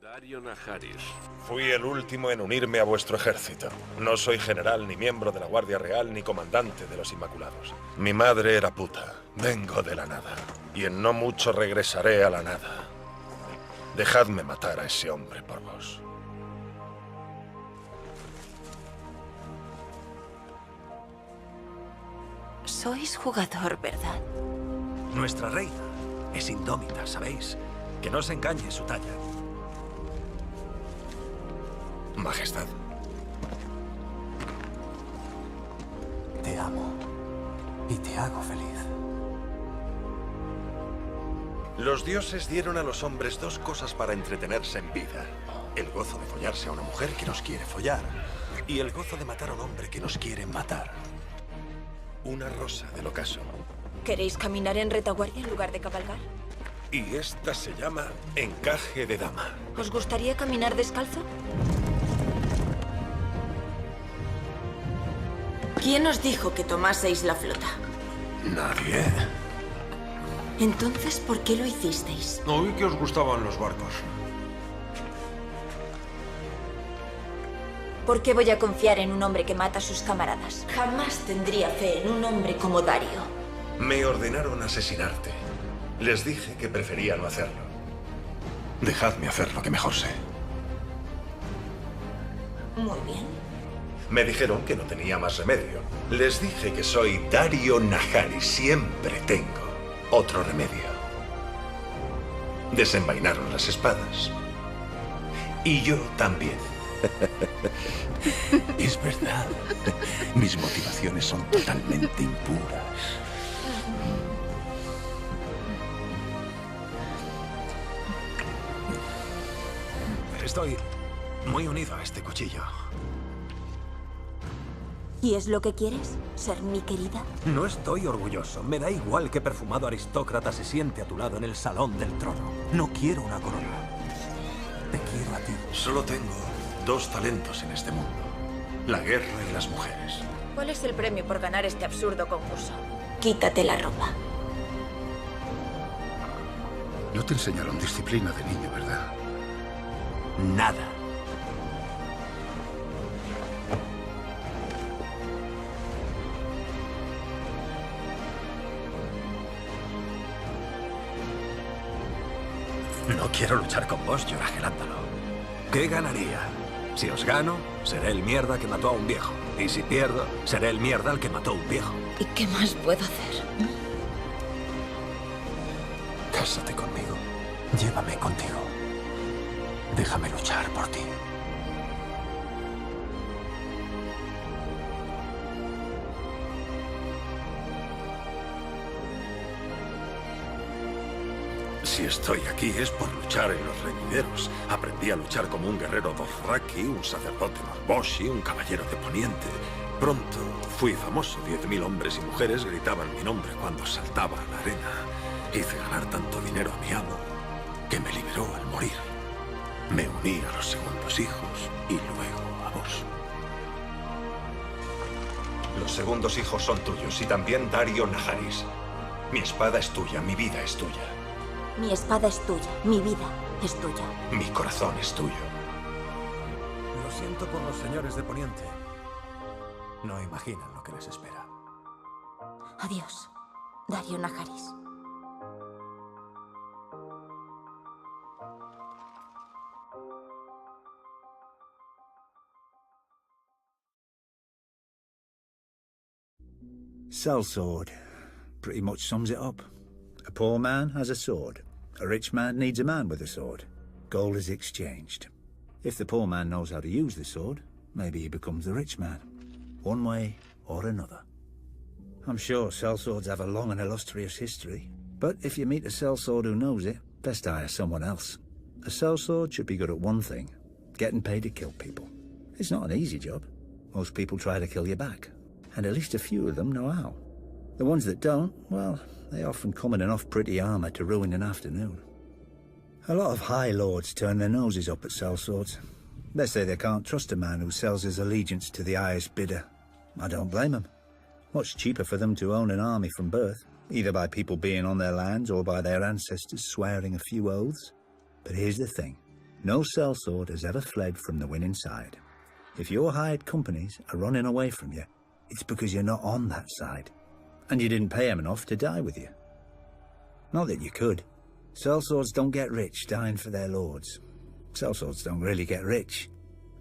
Daario Naharis. Fui el último en unirme a vuestro ejército. No soy general, ni miembro de la Guardia Real, ni comandante de los Inmaculados. Mi madre era puta. Vengo de la nada. Y en no mucho regresaré a la nada. Dejadme matar a ese hombre por vos. Sois jugador, ¿verdad? Nuestra reina es indómita, ¿sabéis? Que no se engañe su talla. Majestad. Te amo. Y te hago feliz. Los dioses dieron a los hombres dos cosas para entretenerse en vida. El gozo de follarse a una mujer que nos quiere follar. Y el gozo de matar a un hombre que nos quiere matar. Una rosa del ocaso. ¿Queréis caminar en retaguardia en lugar de cabalgar? Y esta se llama encaje de dama. ¿Os gustaría caminar descalzo? ¿Quién os dijo que tomaseis la flota? Nadie. Entonces, ¿por qué lo hicisteis? Oí que os gustaban los barcos. ¿Por qué voy a confiar en un hombre que mata a sus camaradas? Jamás tendría fe en un hombre como Daario. Me ordenaron asesinarte. Les dije que prefería no hacerlo. Dejadme hacer lo que mejor sé. Muy bien. Me dijeron que no tenía más remedio. Les dije que soy Daario Naharis. Siempre tengo otro remedio. Desenvainaron las espadas. Y yo también. Es verdad. Mis motivaciones son totalmente impuras. Estoy muy unido a este cuchillo. ¿Y es lo que quieres? ¿Ser mi querida? No estoy orgulloso. Me da igual que perfumado aristócrata se siente a tu lado en el salón del trono. No quiero una corona. Te quiero a ti. Solo tengo dos talentos en este mundo. La guerra y las mujeres. ¿Cuál es el premio por ganar este absurdo concurso? Quítate la ropa. No te enseñaron disciplina de niño, ¿verdad? Nada. No quiero luchar con vos, lloragelándolo. ¿Qué ganaría? Si os gano, seré el mierda que mató a un viejo. Y si pierdo, seré el mierda al que mató a un viejo. ¿Y qué más puedo hacer? Cásate conmigo. Llévame contigo. Déjame luchar por ti. Si estoy aquí es por luchar en los reñideros. Aprendí a luchar como un guerrero dothraki, un sacerdote norboshi, un caballero de Poniente. Pronto fui famoso. 10.000 hombres y mujeres gritaban mi nombre cuando saltaba a la arena. Hice ganar tanto dinero a mi amo que me liberó al morir. Me uní a los segundos hijos y luego a vos. Los segundos hijos son tuyos y también Daario Naharis. Mi espada es tuya, mi vida es tuya. Mi espada es tuya, mi vida es tuya. Mi corazón es tuyo. Lo siento por los señores de Poniente. No imaginan lo que les espera. Adiós, Daario Naharis. Sellsword pretty much sums it up. A poor man has a sword. A rich man needs a man with a sword. Gold is exchanged. If the poor man knows how to use the sword, maybe he becomes the rich man. One way or another. I'm sure sellswords have a long and illustrious history, but if you meet a sellsword who knows it, best hire someone else. A sellsword should be good at one thing, getting paid to kill people. It's not an easy job. Most people try to kill you back, and at least a few of them know how. The ones that don't, well, they often come in enough pretty armor to ruin an afternoon. A lot of high lords turn their noses up at sellswords. They say they can't trust a man who sells his allegiance to the highest bidder. I don't blame them. Much cheaper for them to own an army from birth, either by people being on their lands or by their ancestors swearing a few oaths. But here's the thing. No sellsword has ever fled from the winning side. If your hired companies are running away from you, it's because you're not on that side, and you didn't pay them enough to die with you. Not that you could. Sellswords don't get rich dying for their lords. Sellswords don't really get rich.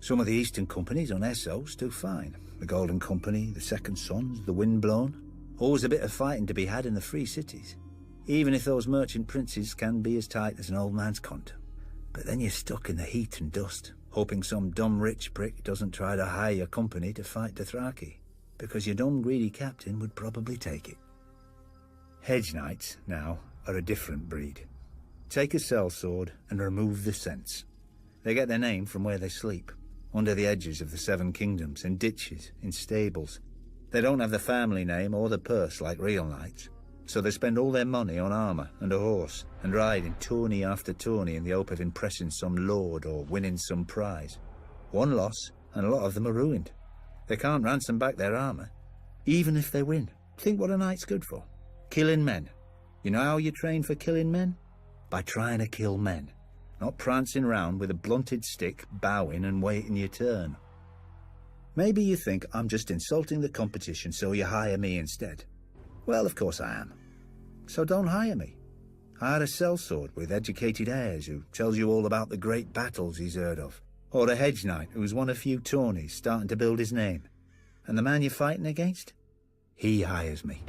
Some of the Eastern companies on Essos do fine. The Golden Company, the Second Sons, the Windblown. Always a bit of fighting to be had in the free cities. Even if those merchant princes can be as tight as an old man's cunt. But then you're stuck in the heat and dust, hoping some dumb rich prick doesn't try to hire your company to fight Dothraki, because your dumb greedy captain would probably take it. Hedge knights, now, are a different breed. Take a sellsword and remove the sense. They get their name from where they sleep, under the edges of the Seven Kingdoms, in ditches, in stables. They don't have the family name or the purse like real knights, so they spend all their money on armour and a horse, and ride in tourney after tourney in the hope of impressing some lord or winning some prize. One loss, and a lot of them are ruined. They can't ransom back their armour, even if they win. Think what a knight's good for. Killing men. You know how you train for killing men? By trying to kill men. Not prancing round with a blunted stick, bowing and waiting your turn. Maybe you think I'm just insulting the competition so you hire me instead. Well, of course I am. So don't hire me. Hire a sellsword with educated heirs who tells you all about the great battles he's heard of. Or a hedge knight who's won a few tourneys starting to build his name. And the man you're fighting against? He hires me.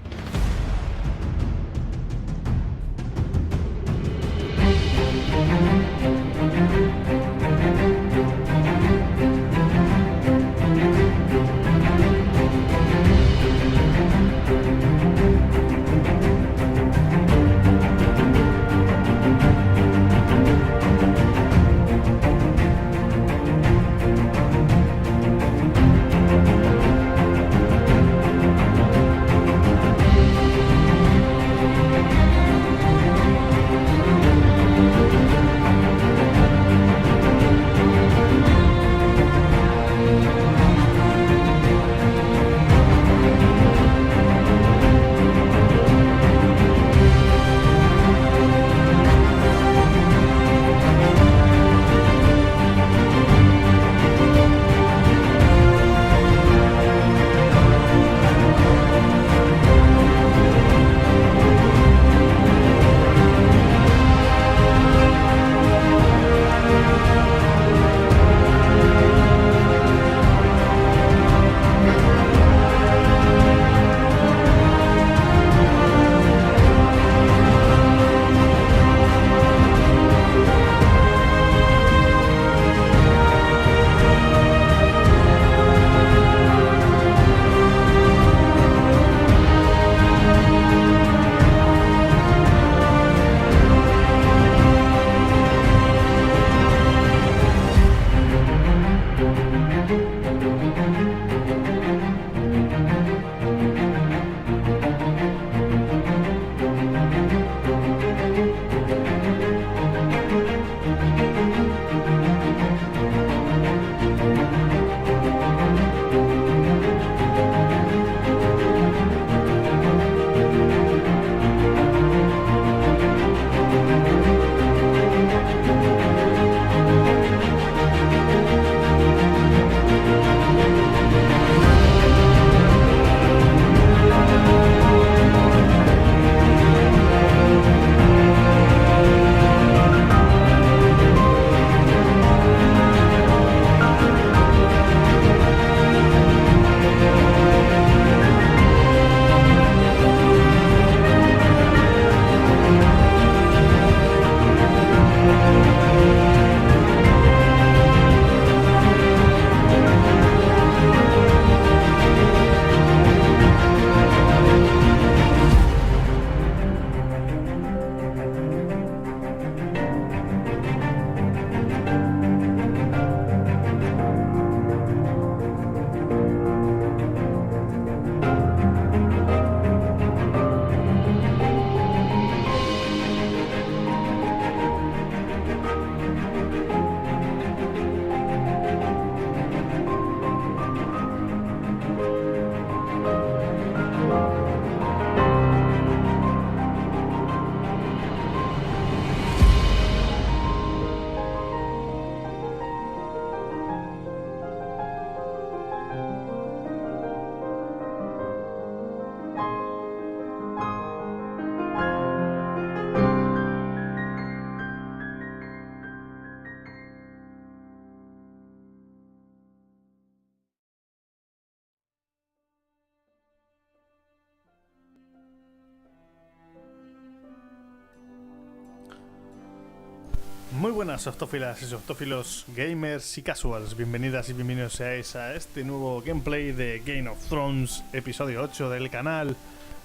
buenas octófilas y octófilos, gamers y casuals. Bienvenidas y bienvenidos seáis a este nuevo gameplay de Game of Thrones, episodio 8 del canal.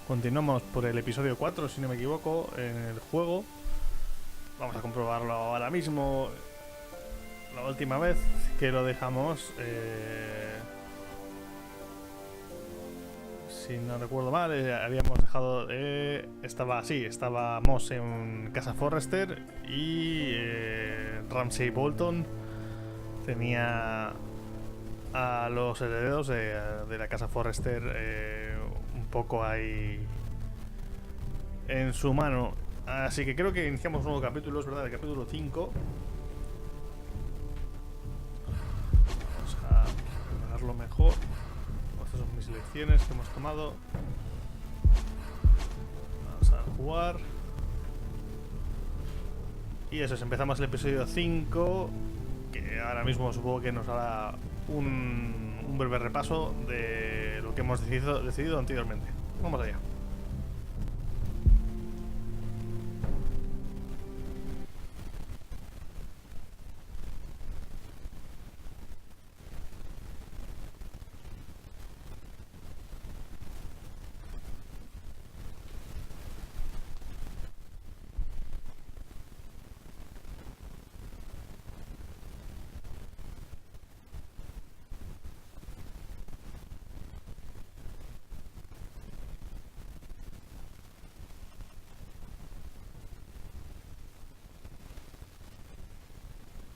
Continuamos por el episodio 4, si no me equivoco, en el juego. Vamos a comprobarlo ahora mismo. La última vez que lo dejamos, si no recuerdo mal, habíamos dejado... estábamos en Casa Forrester y Ramsay Bolton tenía a los herederos de la Casa Forrester un poco ahí en su mano. Así que creo que iniciamos un nuevo capítulo, es verdad, el capítulo 5. Vamos a verlo mejor. Estas son mis lecciones que hemos tomado. Vamos a jugar. Y eso es, empezamos el episodio 5, que ahora mismo supongo que nos hará un breve repaso de lo que hemos decidido anteriormente. Vamos allá.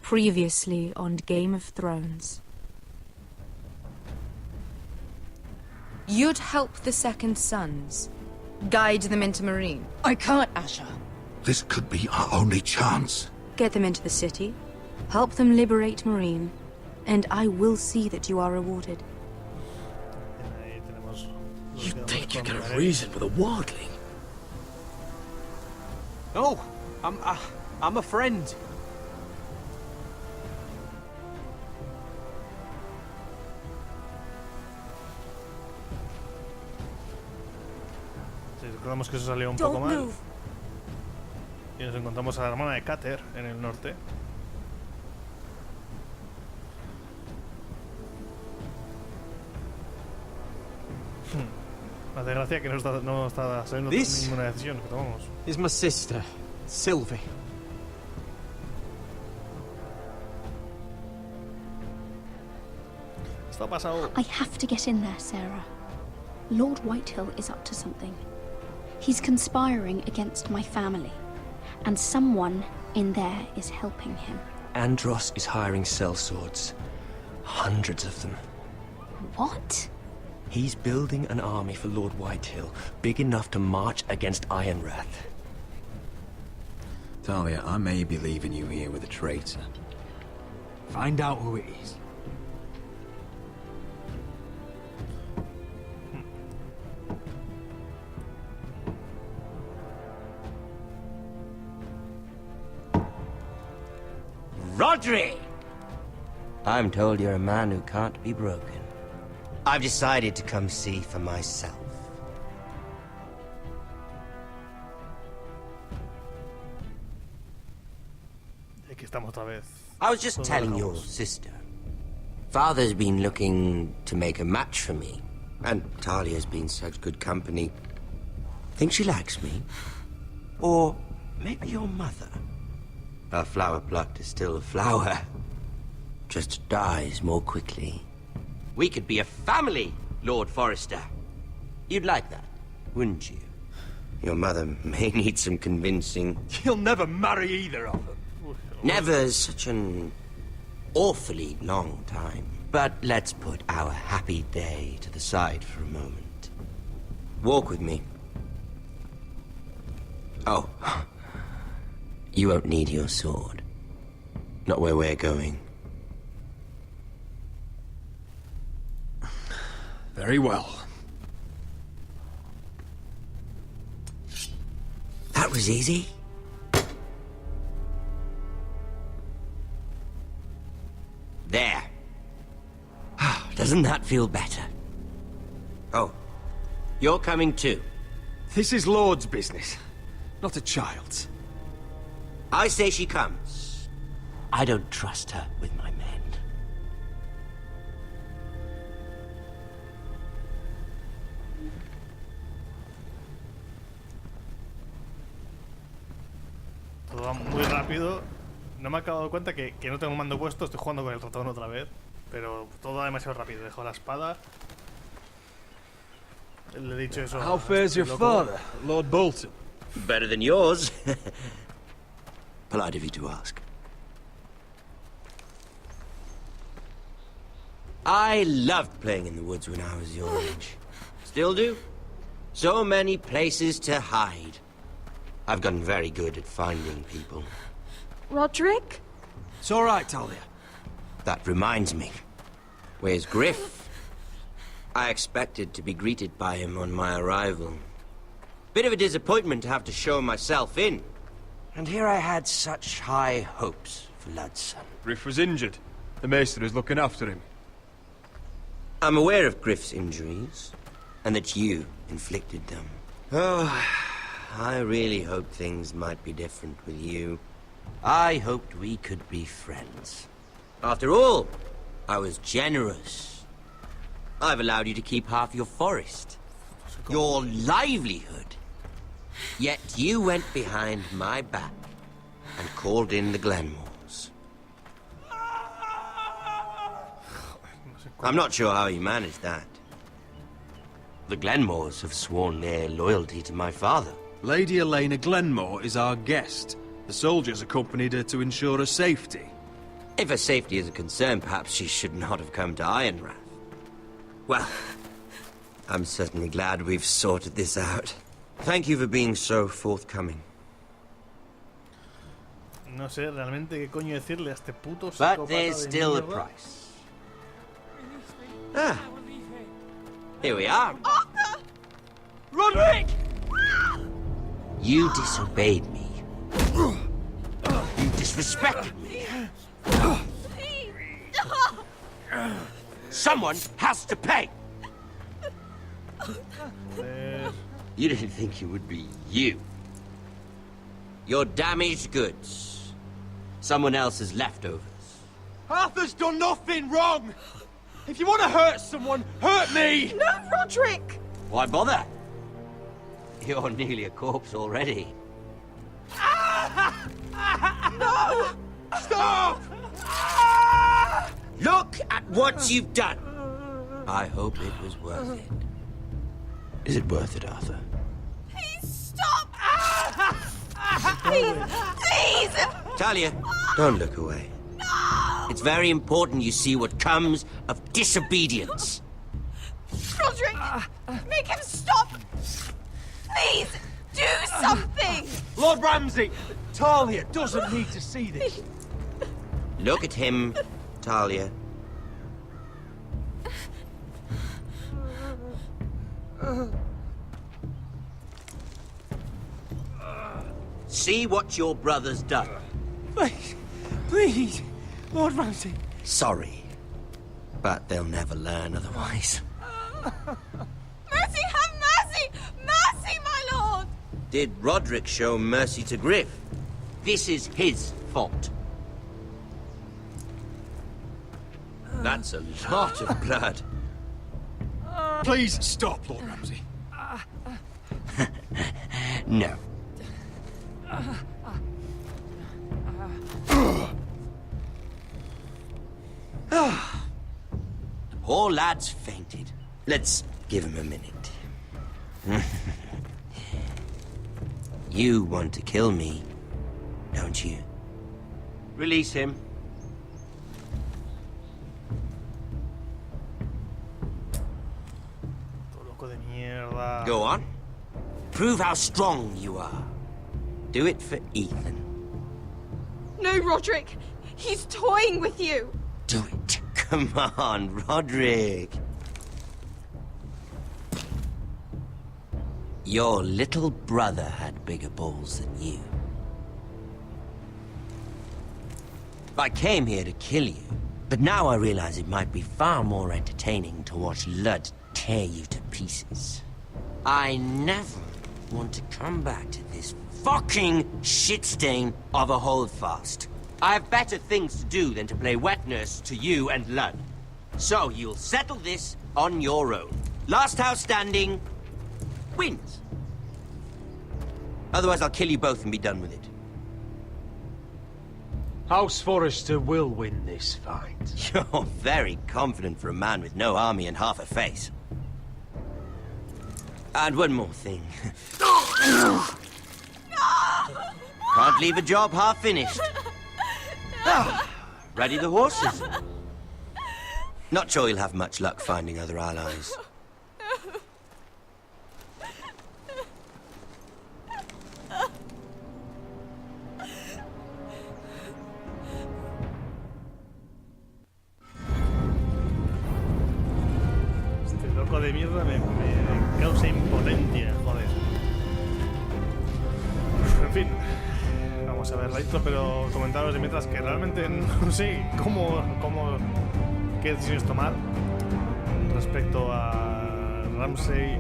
Previously on Game of Thrones. You'd help the Second Sons, guide them into Marine. I can't, Asha. This could be our only chance. Get them into the city, help them liberate Marine, and I will see that you are rewarded. You think you can reason with a wardling? No, I'm a friend. Recordamos que eso salió un poco mal. Y nos encontramos a la hermana de Cater en el norte. Me hace gracia que no está saliendo ninguna decisión que tomamos. Is my sister, Sylvie. Esto ha pasado. I have to get in there, Sarah. Lord Whitehill is up to something. He's conspiring against my family, and someone in there is helping him. Andros is hiring sellswords. Hundreds of them. What? He's building an army for Lord Whitehill, big enough to march against Ironrath. Talia, I may be leaving you here with a traitor. Find out who it is. Rodri! I'm told you're a man who can't be broken. I've decided to come see for myself. Aquí estamos otra vez. I was just telling your sister. Father's been looking to make a match for me, and Talia's been such good company. Think she likes me? Or maybe your mother? A flower plucked is still a flower. Just dies more quickly. We could be a family, Lord Forrester. You'd like that, wouldn't you? Your mother may need some convincing. You'll never marry either of them. Never's such an awfully long time. But let's put our happy day to the side for a moment. Walk with me. Oh. You won't need your sword. Not where we're going. Very well. That was easy. There. Doesn't that feel better? Oh, you're coming too. This is Lord's business, not a child's. I say she comes. I don't trust her with my men. Todo va muy rápido. No me he dado cuenta que no tengo mando puesto. Estoy jugando con el ratón otra vez. Pero todo va demasiado rápido. Dejo la espada. Le he dicho eso. How fares your father, Lord Bolton? Better than yours. Polite of you to ask. I loved playing in the woods when I was your age. Still do. So many places to hide. I've gotten very good at finding people. Roderick? It's all right, Talia. That reminds me. Where's Griff? I expected to be greeted by him on my arrival. Bit of a disappointment to have to show myself in. And here I had such high hopes for Ludson. Griff was injured. The maester is looking after him. I'm aware of Griff's injuries, and that you inflicted them. Oh, I really hoped things might be different with you. I hoped we could be friends. After all, I was generous. I've allowed you to keep half your forest. Your livelihood. Yet you went behind my back and called in the Glenmores. I'm not sure how you managed that. The Glenmores have sworn their loyalty to my father. Lady Elena Glenmore is our guest. The soldiers accompanied her to ensure her safety. If her safety is a concern, perhaps she should not have come to Ironrath. Well, I'm certainly glad we've sorted this out. Thank you for being so forthcoming. No sé realmente qué coño decirle a este puto But psicópata there's de still a mierda. price. Ah. Here we are. Arthur! Roderick! You disobeyed me. You disrespected me. Someone has to pay. You didn't think it would be you. Your damaged goods. Someone else's leftovers. Arthur's done nothing wrong! If you want to hurt someone, hurt me! No, Roderick! Why bother? You're nearly a corpse already. No! Stop! Look at what you've done. I hope it was worth it. Is it worth it, Arthur? Please stop! Please! Please! Talia, don't look away. No! It's very important you see what comes of disobedience. Roderick! Make him stop! Please! Do something! Lord Ramsay! Talia doesn't need to see this. Look at him, Talia. See what your brother's done. Please, please, Lord Ramsay. Sorry, but they'll never learn otherwise. Mercy, have mercy! Mercy, my lord! Did Roderick show mercy to Griff? This is his fault. That's a lot of blood. Please stop, Lord Ramsay. No. The poor lad's fainted. Let's give him a minute. You want to kill me, don't you? Release him. Loco de mierda. Go on. Prove how strong you are. Do it for Ethan. No, Roderick! He's toying with you! Do it. Come on, Roderick. Your little brother had bigger balls than you. I came here to kill you, but now I realize it might be far more entertaining to watch Lud tear you to pieces. I never want to come back to this fucking shit stain of a holdfast. I have better things to do than to play wet nurse to you and Lud. So you'll settle this on your own. Last house standing wins. Otherwise, I'll kill you both and be done with it. House Forrester will win this fight. You're very confident for a man with no army and half a face. And one more thing. Can't leave a job half finished. Ready the horses? Not sure you'll have much luck finding other allies. Este loco de mierda me causa impotencia, joder. En fin, vamos a ver la intro, pero comentaros de mientras que realmente no sé qué decisiones tomar respecto a Ramsay.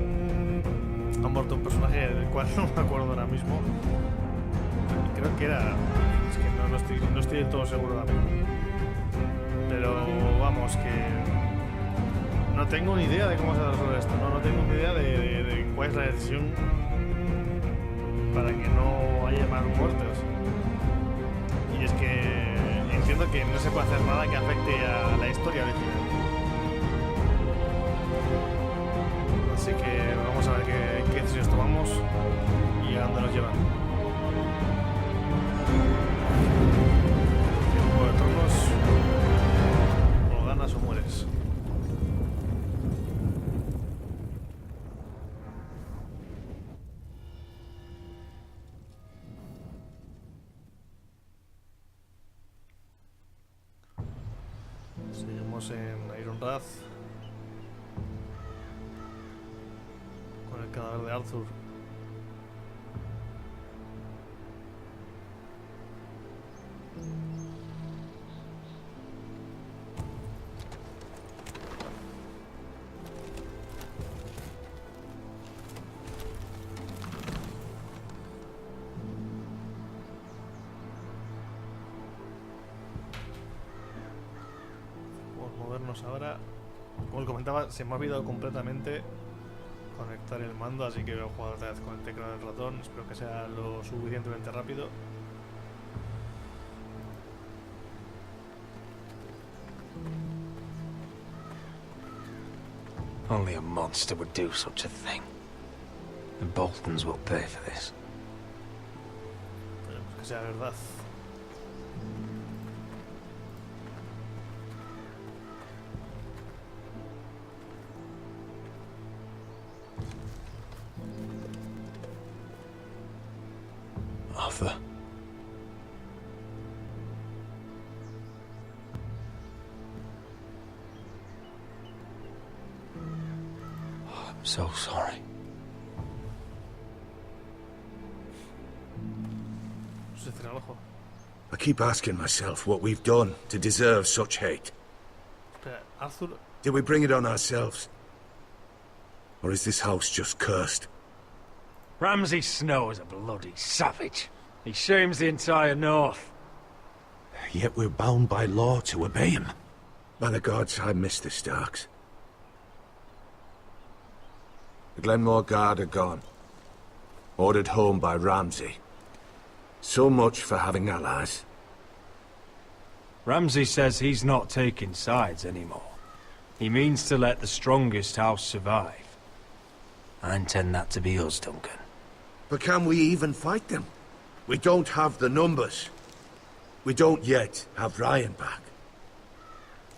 Ha muerto un personaje del cual no me acuerdo ahora mismo. Creo que era... Es que no estoy del todo seguro ahora mismo. Pero vamos, que... No tengo ni idea de cómo se resuelve esto, ¿no? No tengo ni idea de cuál es la decisión para que no haya más muertes. Y es que entiendo que no se puede hacer nada que afecte a la historia original. Así que vamos a ver qué decisiones tomamos y a dónde nos llevan. Juego de Tronos, o ganas o mueres. Seguimos en Ironrath con el cadáver de Arthur. Ahora, como os comentaba, se me ha olvidado completamente conectar el mando, así que voy a jugar otra vez con el teclado del ratón. Espero que sea lo suficientemente rápido. Only a monster would do such a thing. The Boltons will pay for this. Esperemos que sea verdad. Arthur. Oh, I'm so sorry. I keep asking myself what we've done to deserve such hate. Arthur. Did we bring it on ourselves? Or is this house just cursed? Ramsay Snow is a bloody savage. He shames the entire North. Yet we're bound by law to obey him. By the gods, I miss the Starks. The Glenmore Guard are gone. Ordered home by Ramsay. So much for having allies. Ramsay says he's not taking sides anymore. He means to let the strongest house survive. I intend that to be us, Duncan. But can we even fight them? We don't have the numbers. We don't yet have Ryan back.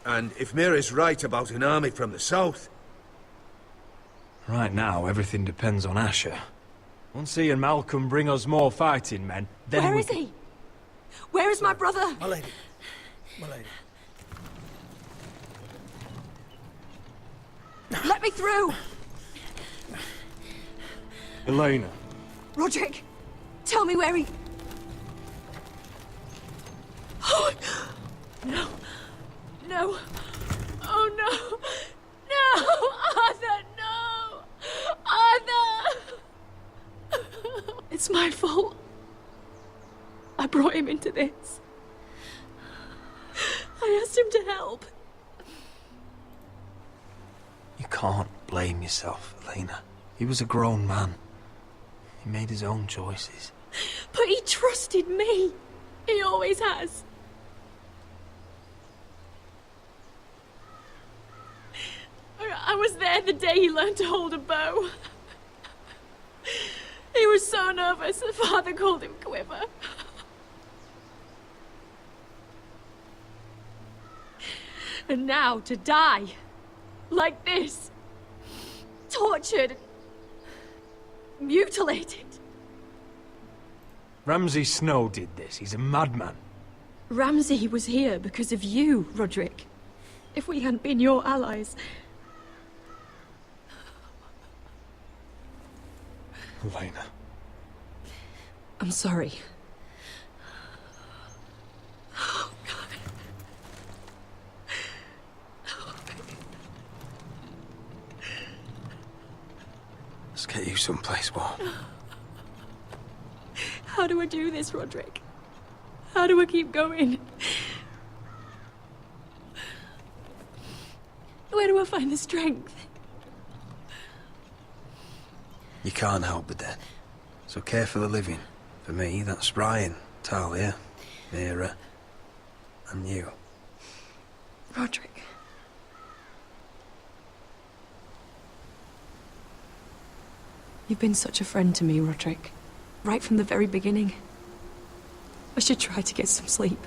And if Mira's right about an army from the south... Right now, everything depends on Asher. Once he and Malcolm bring us more fighting men, then Where is he? Where is my brother? My lady. My lady. Let me through! Elena. Roderick, tell me where he... Oh, no. No. Oh, no. No! Arthur, no! Arthur! It's my fault. I brought him into this. him to help. You can't blame yourself, Elena. He was a grown man. He made his own choices. But he trusted me. He always has. I was there the day he learned to hold a bow. He was so nervous, the father called him Quiver. And now to die. Like this. Tortured. Mutilated. Ramsay Snow did this. He's a madman. Ramsay was here because of you, Roderick. If we hadn't been your allies... Elena. I'm sorry. Oh, God. Let's get you someplace warm. How do I do this, Roderick? How do I keep going? Where do I find the strength? You can't help the dead. So care for the living. For me, that's Ryan, Talia, Mira, and you. Roderick. You've been such a friend to me, Roderick. Right from the very beginning. I should try to get some sleep.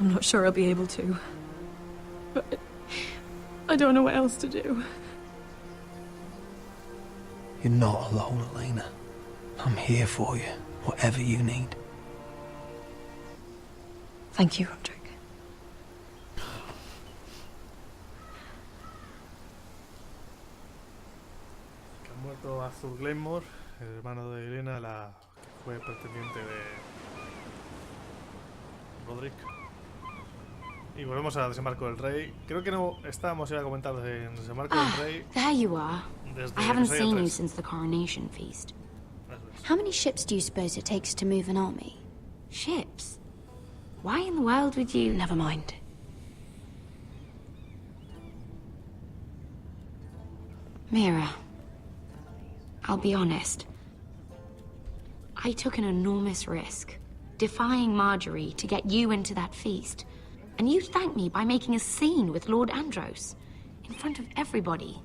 I'm not sure I'll be able to. But I don't know what else to do. You're not alone, Elena. I'm here for you, whatever you need. Thank you, Roderick. Que ha muerto Arthur Glenmore, el hermano de Elena, la que fue pretendiente de Roderick. Y volvemos a Desembarco del Rey. Creo que no estábamos ya comentando en Desembarco del Rey. There you are. Desde I haven't episodio seen 3. you since the coronation feast. How many ships do you suppose it takes to move an army? Ships? Why in the world would you... Never mind. Mira, I'll be honest. I took an enormous risk, defying Marjorie to get you into that feast. And you thanked me by making a scene with Lord Andros, in front of everybody.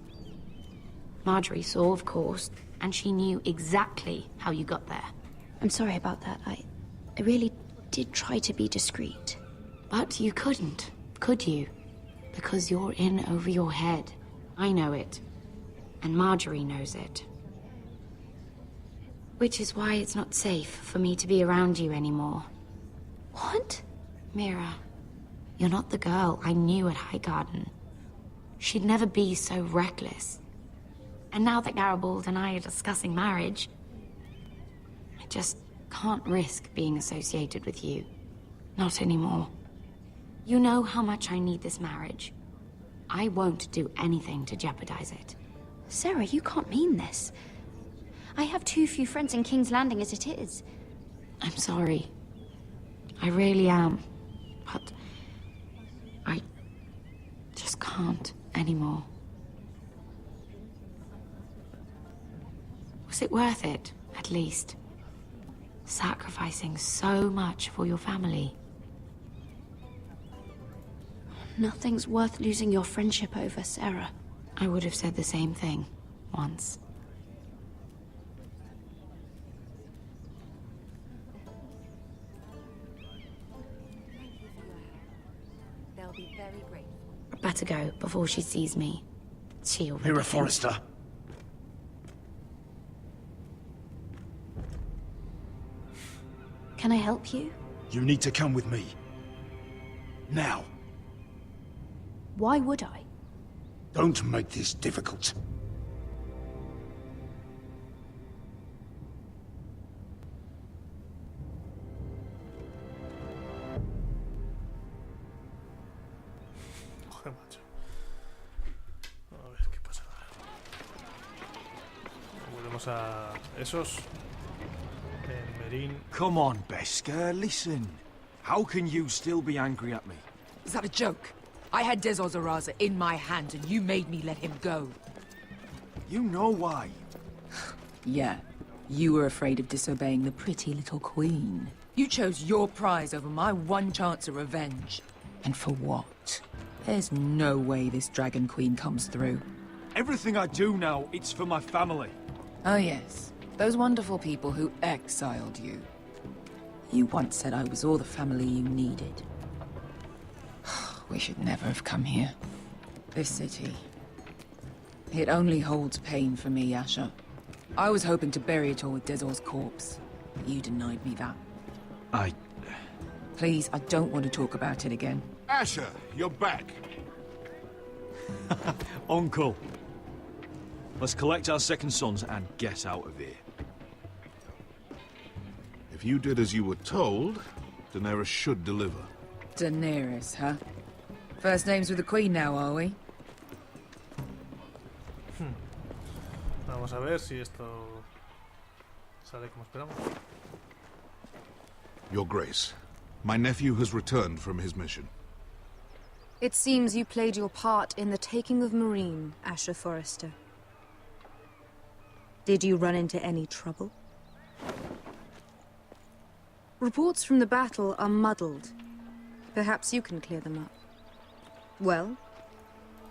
Marjorie saw, of course, and she knew exactly how you got there. I'm sorry about that. I really did try to be discreet. But you couldn't, could you? Because you're in over your head. I know it. And Marjorie knows it. Which is why it's not safe for me to be around you anymore. What? Mira, you're not the girl I knew at Highgarden. She'd never be so reckless. And now that Garibald and I are discussing marriage, I just can't risk being associated with you. Not anymore. You know how much I need this marriage. I won't do anything to jeopardize it. Sarah, you can't mean this. I have too few friends in King's Landing as it is. I'm sorry. I really am. But I just can't anymore. Was it worth it, at least? Sacrificing so much for your family? Nothing's worth losing your friendship over, Sarah. I would have said the same thing once. They'll be very grateful. Better go before she sees me. She already Mira thinks- Forrester. Can I help you? You need to come with me. Now. Why would I? Don't make this difficult. Joder, macho. A ver qué pasa ahora. Volvemos a Essos. En Merín. Come on, Beskar, listen. How can you still be angry at me? Is that a joke? I had Dezor Zaraza in my hand and you made me let him go. You know why. Yeah. You were afraid of disobeying the pretty little queen. You chose your prize over my one chance of revenge. And for what? There's no way this Dragon Queen comes through. Everything I do now, it's for my family. Oh yes. Those wonderful people who exiled you. You once said I was all the family you needed. We should never have come here. This city. It only holds pain for me, Asher. I was hoping to bury it all with Dezor's corpse. But you denied me that. Please, I don't want to talk about it again. Asher, you're back. Uncle. Let's collect our second sons and get out of here. If you did as you were told, Daenerys should deliver. Daenerys, huh? First names with the Queen now, are we? Vamos a ver si esto sale como esperamos. Your Grace, my nephew has returned from his mission. It seems you played your part in the taking of Meereen, Asher Forrester. Did you run into any trouble? Reports from the battle are muddled. Perhaps you can clear them up. Well,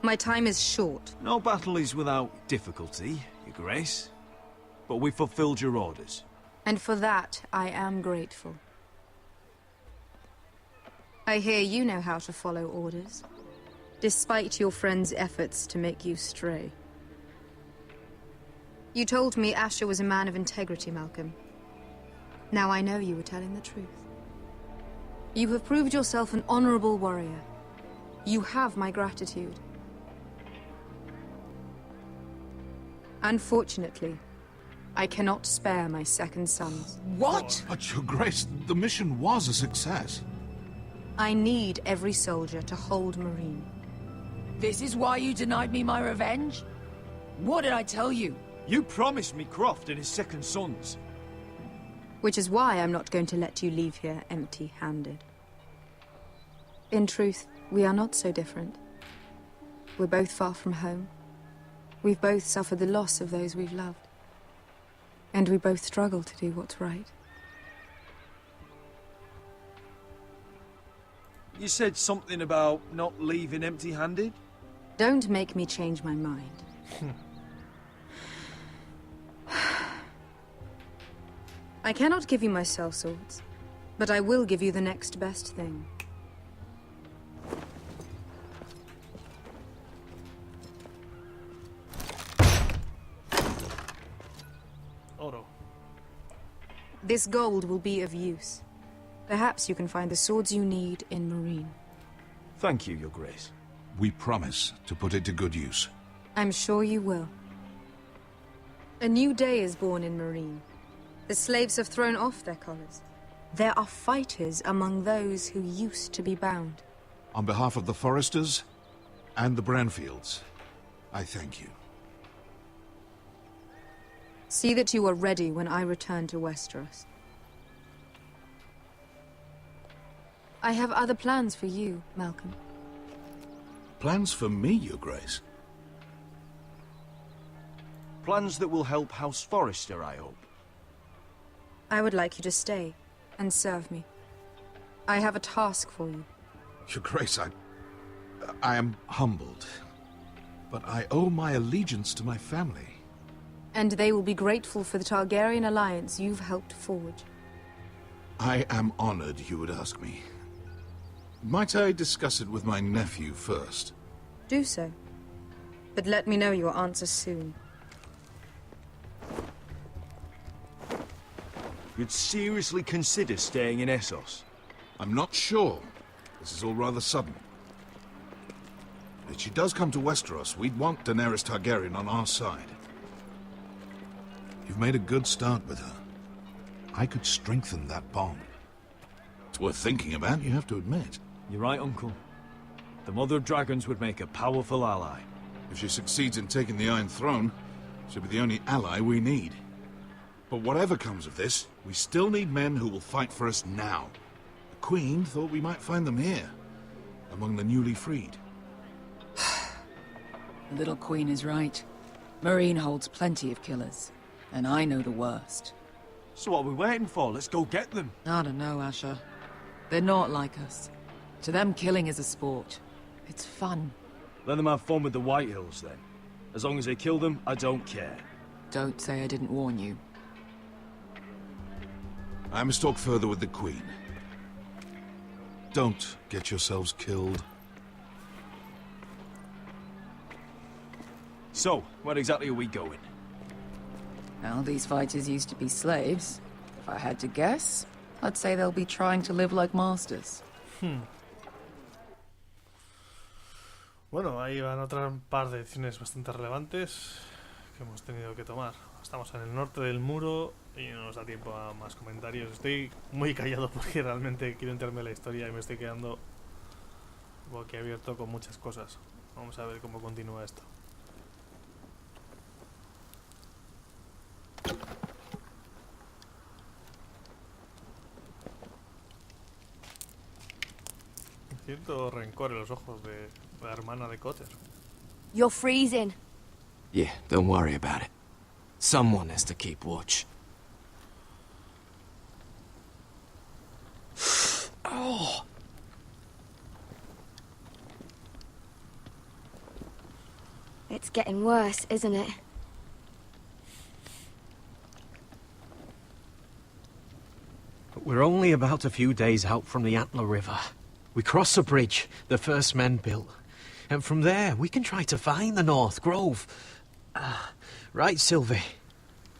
my time is short. No battle is without difficulty, Your Grace. But we fulfilled your orders. And for that, I am grateful. I hear you know how to follow orders, despite your friend's efforts to make you stray. You told me Asher was a man of integrity, Malcolm. Now I know you were telling the truth. You have proved yourself an honorable warrior. You have my gratitude. Unfortunately, I cannot spare my second sons. What? But, Your Grace, the mission was a success. I need every soldier to hold Meereen. This is why you denied me my revenge? What did I tell you? You promised me Croft and his second sons. Which is why I'm not going to let you leave here empty-handed. In truth, we are not so different. We're both far from home. We've both suffered the loss of those we've loved. And we both struggle to do what's right. You said something about not leaving empty-handed? Don't make me change my mind. I cannot give you my sellswords, but I will give you the next best thing. Oro. This gold will be of use. Perhaps you can find the swords you need in Meereen. Thank you, Your Grace. We promise to put it to good use. I'm sure you will. A new day is born in Meereen. The slaves have thrown off their collars. There are fighters among those who used to be bound. On behalf of the Forresters and the Branfields, I thank you. See that you are ready when I return to Westeros. I have other plans for you, Malcolm. Plans for me, Your Grace? Plans that will help House Forrester, I hope. I would like you to stay and serve me. I have a task for you. Your Grace, I am humbled. But I owe my allegiance to my family. And they will be grateful for the Targaryen alliance you've helped forge. I am honored you would ask me. Might I discuss it with my nephew first? Do so. But let me know your answer soon. You'd seriously consider staying in Essos? I'm not sure. This is all rather sudden. If she does come to Westeros, we'd want Daenerys Targaryen on our side. You've made a good start with her. I could strengthen that bond. It's worth thinking about, you have to admit. You're right, Uncle. The Mother of Dragons would make a powerful ally. If she succeeds in taking the Iron Throne, she'll be the only ally we need. But whatever comes of this, we still need men who will fight for us now. The Queen thought we might find them here. A among the newly freed. The little queen is right. Marine holds plenty of killers, and I know the worst. So what are we waiting for? Let's go get them. I don't know, Asher. They're not like us. To them, killing is a sport. It's fun. Let them have fun with the Whitehills, then. As long as they kill them, I don't care. Don't say I didn't warn you. I must talk further with the queen. Don't get yourselves killed. So, where exactly are we going? Now, these fighters used to be slaves. If I had to guess, I'd say they'll be trying to live like masters. Bueno, ahí van otras par de decisiones bastante relevantes que hemos tenido que tomar. Estamos en el norte del muro y no nos da tiempo a más comentarios. Estoy muy callado porque realmente quiero enterarme en la historia y me estoy quedando boquiabierto con muchas cosas. Vamos a ver cómo continúa esto. Cierto rencor en los ojos de la hermana de Cotter. You're freezing. Yeah, don't worry about it. Someone has to keep watch. Oh. It's getting worse, isn't it? We're only about a few days out from the Antler River. We cross a bridge the first men built, and from there we can try to find the North Grove. Right, Sylvie?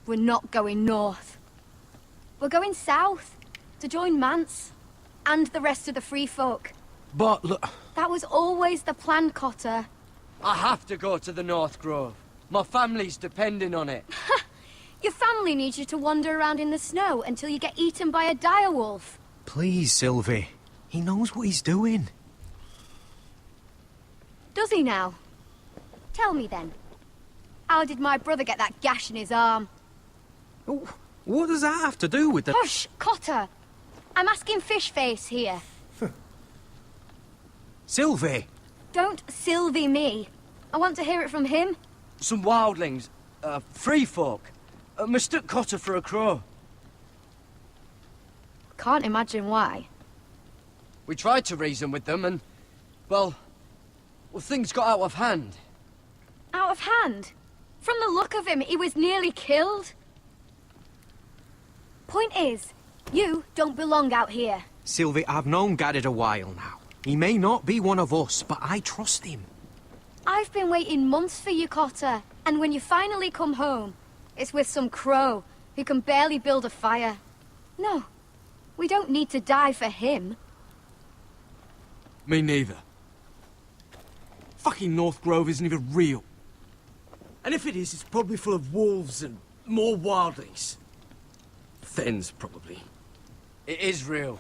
We're not going north. We're going south, to join Mance, and the rest of the free folk. But look... That was always the plan, Cotter. I have to go to the North Grove. My family's depending on it. Your family needs you to wander around in the snow until you get eaten by a direwolf. Please, Sylvie. He knows what he's doing. Does he now? Tell me then. How did my brother get that gash in his arm? What does that have to do with the... Hush, Cotter! I'm asking Fishface here. Sylvie! Don't Sylvie me. I want to hear it from him. Some wildlings. Free folk. Mistook Cotter for a crow. Can't imagine why. We tried to reason with them and... Well, things got out of hand. Out of hand? From the look of him, he was nearly killed. Point is, you don't belong out here. Sylvie, I've known Gared a while now. He may not be one of us, but I trust him. I've been waiting months for you, Cotter. And when you finally come home, it's with some crow who can barely build a fire. No, we don't need to die for him. Me neither. Fucking North Grove isn't even real. And if it is, it's probably full of wolves and more wildlings. Thens, probably. It is real.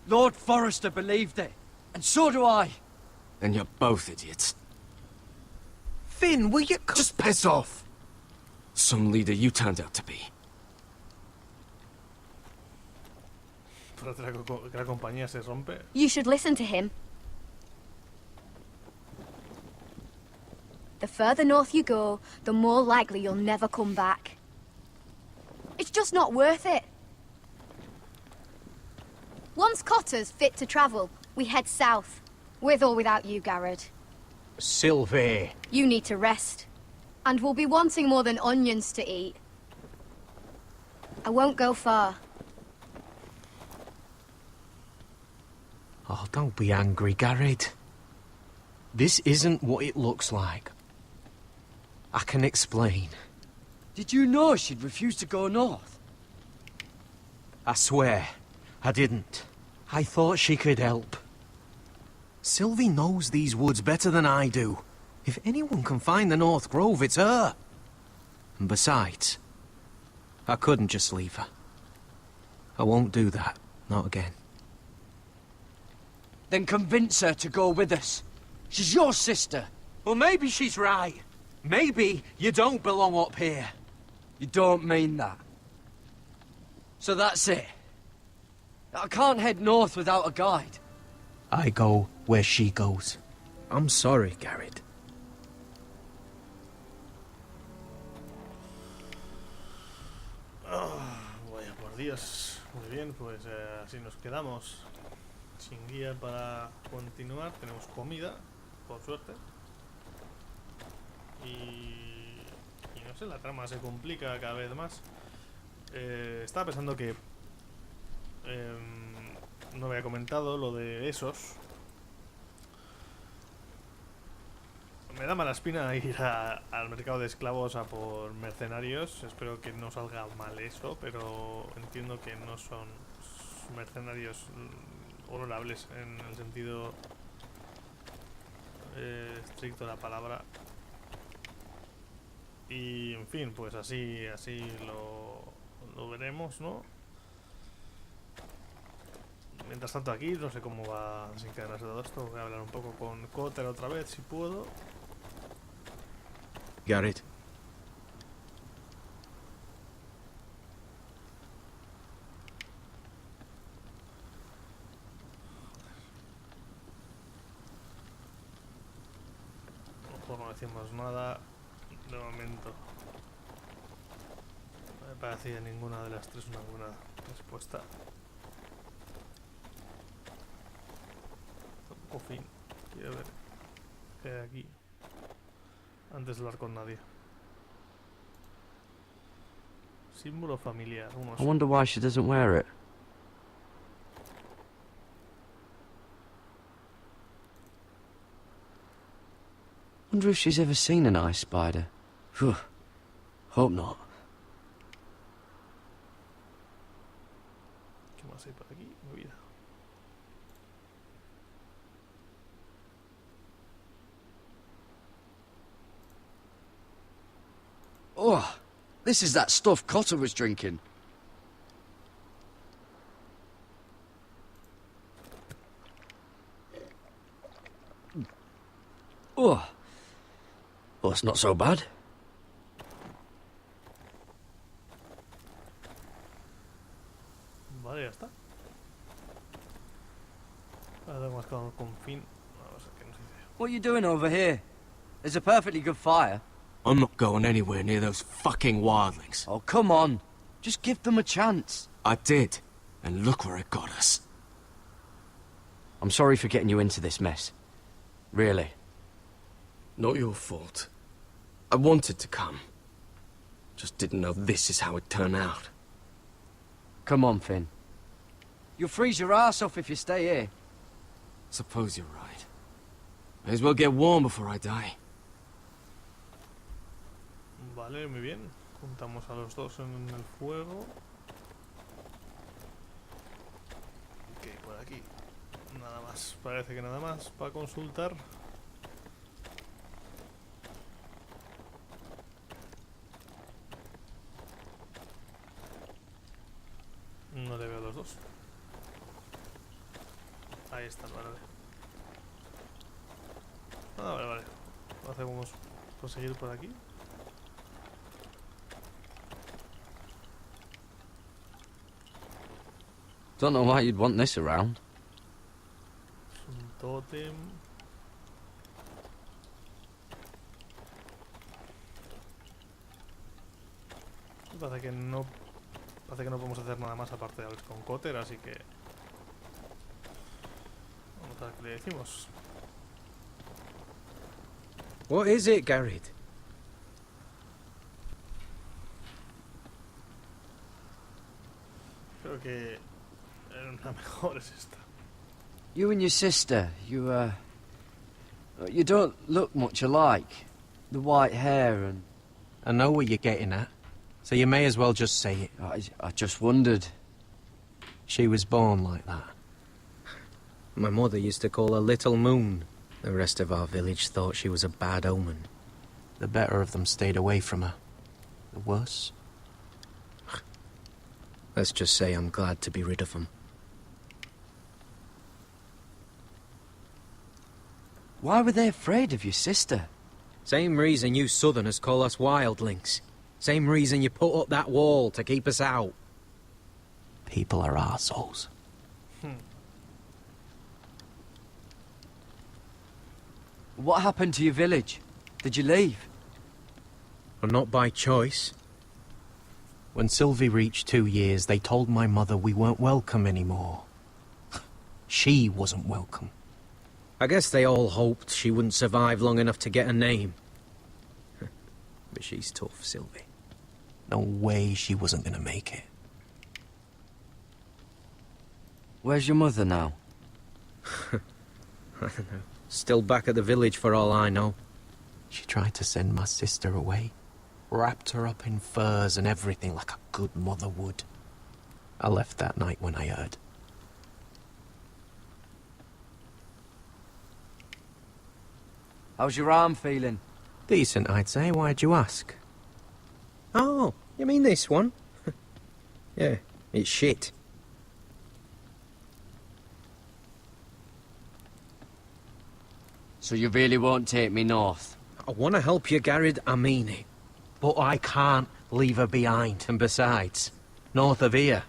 Lord Forrester believed it. And so do I. And you're both idiots. Finn, will you... Just piss off! Some leader you turned out to be. Parece que la compañía se rompe. You should listen to him. The further north you go, the more likely you'll never come back. It's just not worth it. Once Cotter's fit to travel, we head south. With or without you, Gared. Sylvie. You need to rest. And we'll be wanting more than onions to eat. I won't go far. Oh, don't be angry, Gared. This isn't what it looks like. I can explain. Did you know she'd refuse to go north? I swear, I didn't. I thought she could help. Sylvie knows these woods better than I do. If anyone can find the North Grove, it's her. And besides, I couldn't just leave her. I won't do that. Not again. Then convince her to go with us. She's your sister. Well, maybe she's right. Maybe you don't belong up here. You don't mean that. So that's it. I can't head north without a guide. I go where she goes. I'm sorry, Gared. Vaya por Dios. Muy bien, pues así nos quedamos. Sin guía para continuar. Tenemos comida, por suerte. Y no sé, la trama se complica cada vez más. Estaba pensando que no había comentado lo de Essos. Me da mala espina ir al mercado de esclavos a por mercenarios. Espero que no salga mal eso, pero entiendo que no son mercenarios honorables en el sentido estricto de la palabra. Y en fin, pues así lo veremos, ¿no? Mientras tanto aquí, no sé cómo va a desencadenarse todo esto. Voy a hablar un poco con Cotter otra vez, si puedo. Gared. Mejor no decimos nada de momento. No me parecía ninguna de las tres una buena respuesta. Tampoco fin. Quiero ver qué hay aquí antes de hablar con nadie. Símbolo familiar. I wonder why she doesn't wear it. Wonder if she's ever seen an ice spider. Phew. Hope not. ¿Qué más hay por aquí? Mi vida. Oh, this is that stuff Cotter was drinking. Oh. Well, it's not so bad. Vale, ya está. Ahora hemos quedado con fin. Vamos a ver qué nos dice. What are you doing over here? There's a perfectly good fire. I'm not going anywhere near those fucking wildlings. Oh, come on. Just give them a chance. I did, and look where it got us. I'm sorry for getting you into this mess. Really. Not your fault. I wanted to come. Just didn't know this is how it'd turn out. Come on, Finn. You'll freeze your ass off if you stay here. Suppose you're right. May as well get warm before I die. Vale, muy bien. Juntamos a los dos en el fuego. Ok, por aquí. Nada más. Parece que nada más para consultar. No le veo a los dos. Ahí están, vale. Ah, vale, vale. Hacemos conseguir por aquí. Don't know why you'd want this around. Es un tótem. Parece que no podemos hacer nada más aparte de hablar con Cotter, así que vamos a ver qué le decimos. What is it, Gared? Creo que una mejor es esta. You and your sister, you don't look much alike. The white hair and... I know what you're getting at, so you may as well just say it. I just wondered. She was born like that. My mother used to call her Little Moon. The rest of our village thought she was a bad omen. The better of them stayed away from her. The worse? Let's just say I'm glad to be rid of them. Why were they afraid of your sister? Same reason you Southerners call us wildlings. Same reason you put up that wall to keep us out. People are arseholes. What happened to your village? Did you leave? Well, not by choice. When Sylvie reached 2 years, they told my mother we weren't welcome anymore. She wasn't welcome. I guess they all hoped she wouldn't survive long enough to get a name. But she's tough, Sylvie. No way she wasn't gonna make it. Where's your mother now? I don't know. Still back at the village for all I know. She tried to send my sister away. Wrapped her up in furs and everything like a good mother would. I left that night when I heard. How's your arm feeling? Decent, I'd say. Why'd you ask? Oh, you mean this one? Yeah, it's shit. So you really won't take me north? I want to help you, Gared, I mean it. But I can't leave her behind. And besides, north of here,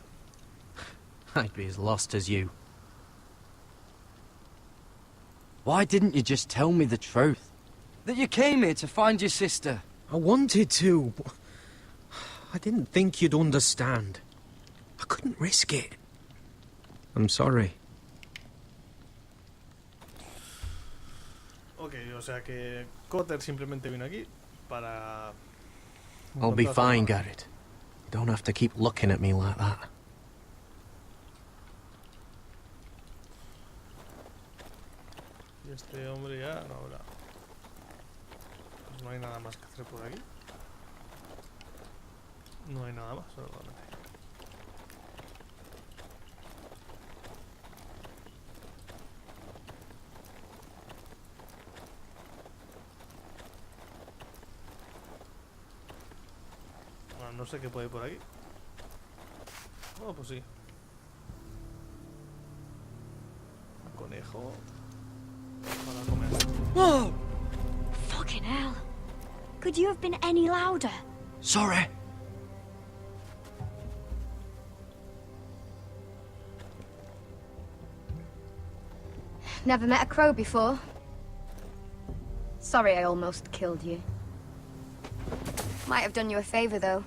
I'd be as lost as you. Why didn't you just tell me the truth? That you came here to find your sister? I wanted to, but I didn't think you'd understand. I couldn't risk it. I'm sorry. Ok, o sea que Cotter simplemente vino aquí para... I'll be fine, Gared. You don't have to keep looking at me like that. Y este hombre ya no habrá. Pues no hay nada más que hacer por aquí. No hay nada más, solamente. Bueno, no sé qué puede ir por aquí. Oh, pues sí. Un conejo. Para comer. Whoa! Fucking hell. Could you have been any louder? Sorry. Never met a crow before. Sorry I almost killed you. Might have done you a favor, though.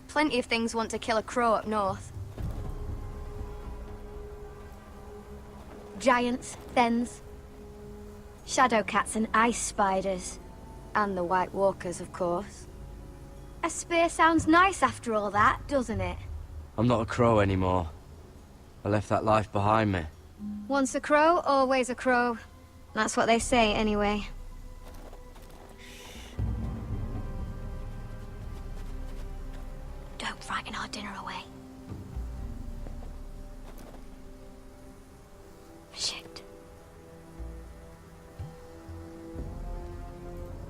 Plenty of things want to kill a crow up north. Giants, thens, shadow cats and ice spiders. And the White Walkers, of course. A spear sounds nice after all that, doesn't it? I'm not a crow anymore. I left that life behind me. Once a crow, always a crow. That's what they say, anyway. Don't frighten our dinner away. Shit.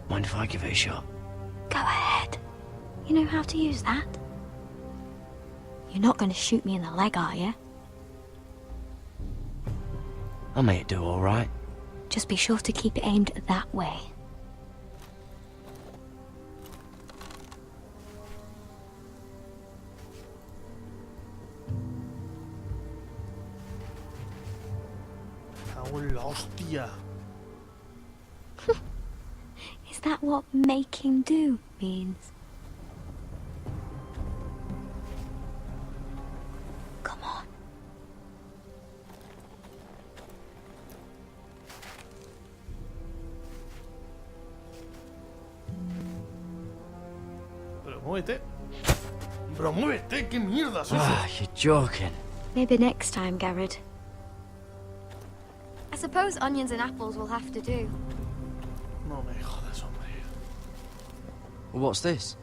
Mind if I give it a shot? Go ahead. You know how to use that? You're not going to shoot me in the leg, are you? I may do all right. Just be sure to keep it aimed that way. Cago en la hostia. Is that what making do means? Come on. Pero muévete. Pero muévete, ¿qué mierda es eso? Ah, you're joking. Maybe next time, Gared. I suppose onions and apples will have to do. No me jodas, hombre. What's this?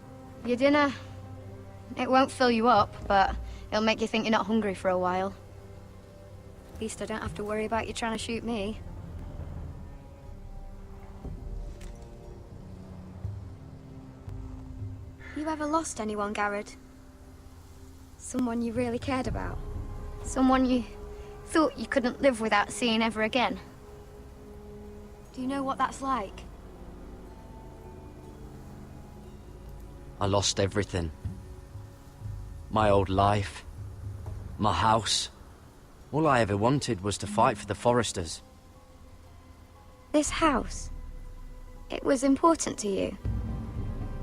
Your dinner. It won't fill you up, but it'll make you think you're not hungry for a while. At least I don't have to worry about you trying to shoot me. You ever lost anyone, Gared? Someone you really cared about? Someone you thought you couldn't live without seeing ever again? Do you know what that's like? I lost everything. My old life. My house. All I ever wanted was to fight for the Forresters. This house? It was important to you.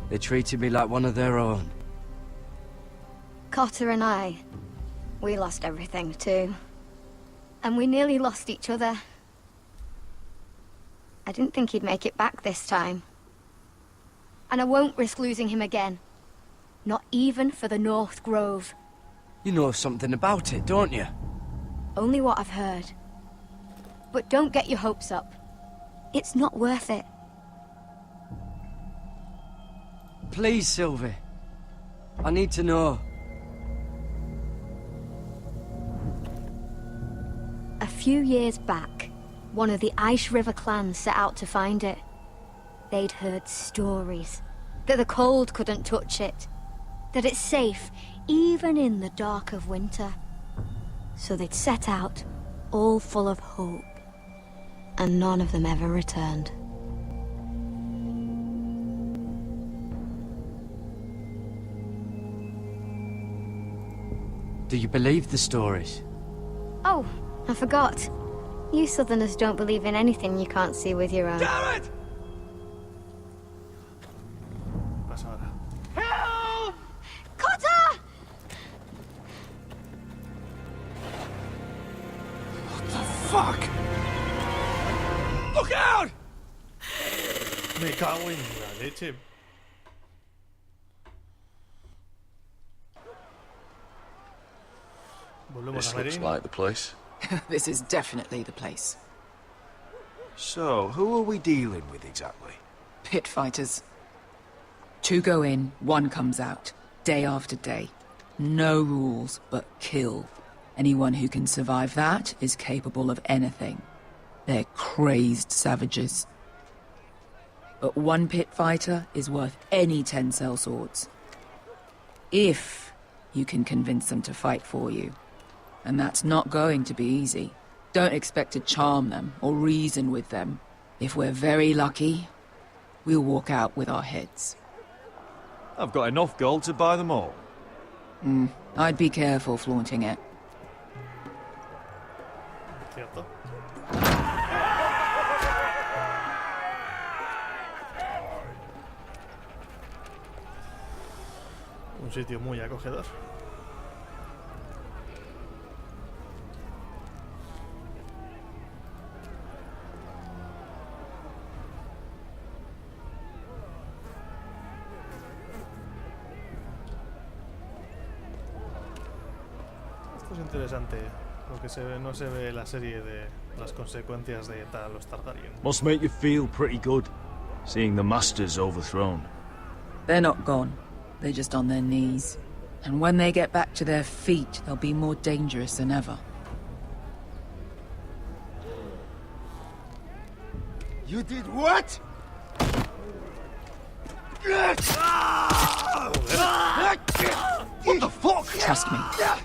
They treated me like one of their own. Cotter and I, we lost everything too. And we nearly lost each other. I didn't think he'd make it back this time. And I won't risk losing him again. Not even for the North Grove. You know something about it, don't you? Only what I've heard. But don't get your hopes up. It's not worth it. Please, Sylvie. I need to know. A few years back, one of the Ice River clans set out to find it. They'd heard stories. That the cold couldn't touch it. That it's safe, even in the dark of winter. So they'd set out, all full of hope. And none of them ever returned. Do you believe the stories? Oh, I forgot. You Southerners don't believe in anything you can't see with your own. Gared! Pasa ahora. Help! Cotter! What the fuck? Look out! Me cago en la leche. This looks like the place. This is definitely the place. So, who are we dealing with exactly? Pit fighters. 2 go in, 1 comes out. Day after day. No rules, but kill. Anyone who can survive that is capable of anything. They're crazed savages. But 1 pit fighter is worth any 10 sellswords. If you can convince them to fight for you. And that's not going to be easy. Don't expect to charm them or reason with them. If we're very lucky, we'll walk out with our heads. I've got enough gold to buy them all. I'd be careful flaunting it. Cierto. Un sitio muy acogedor. Esto es interesante. Lo que se ve, no se ve la serie de las consecuencias de los Targaryen. Must make you feel pretty good, seeing the Masters overthrown. They're not gone. They're just on their knees. And when they get back to their feet, they'll be more dangerous than ever. You did what? What the fuck? Trust me,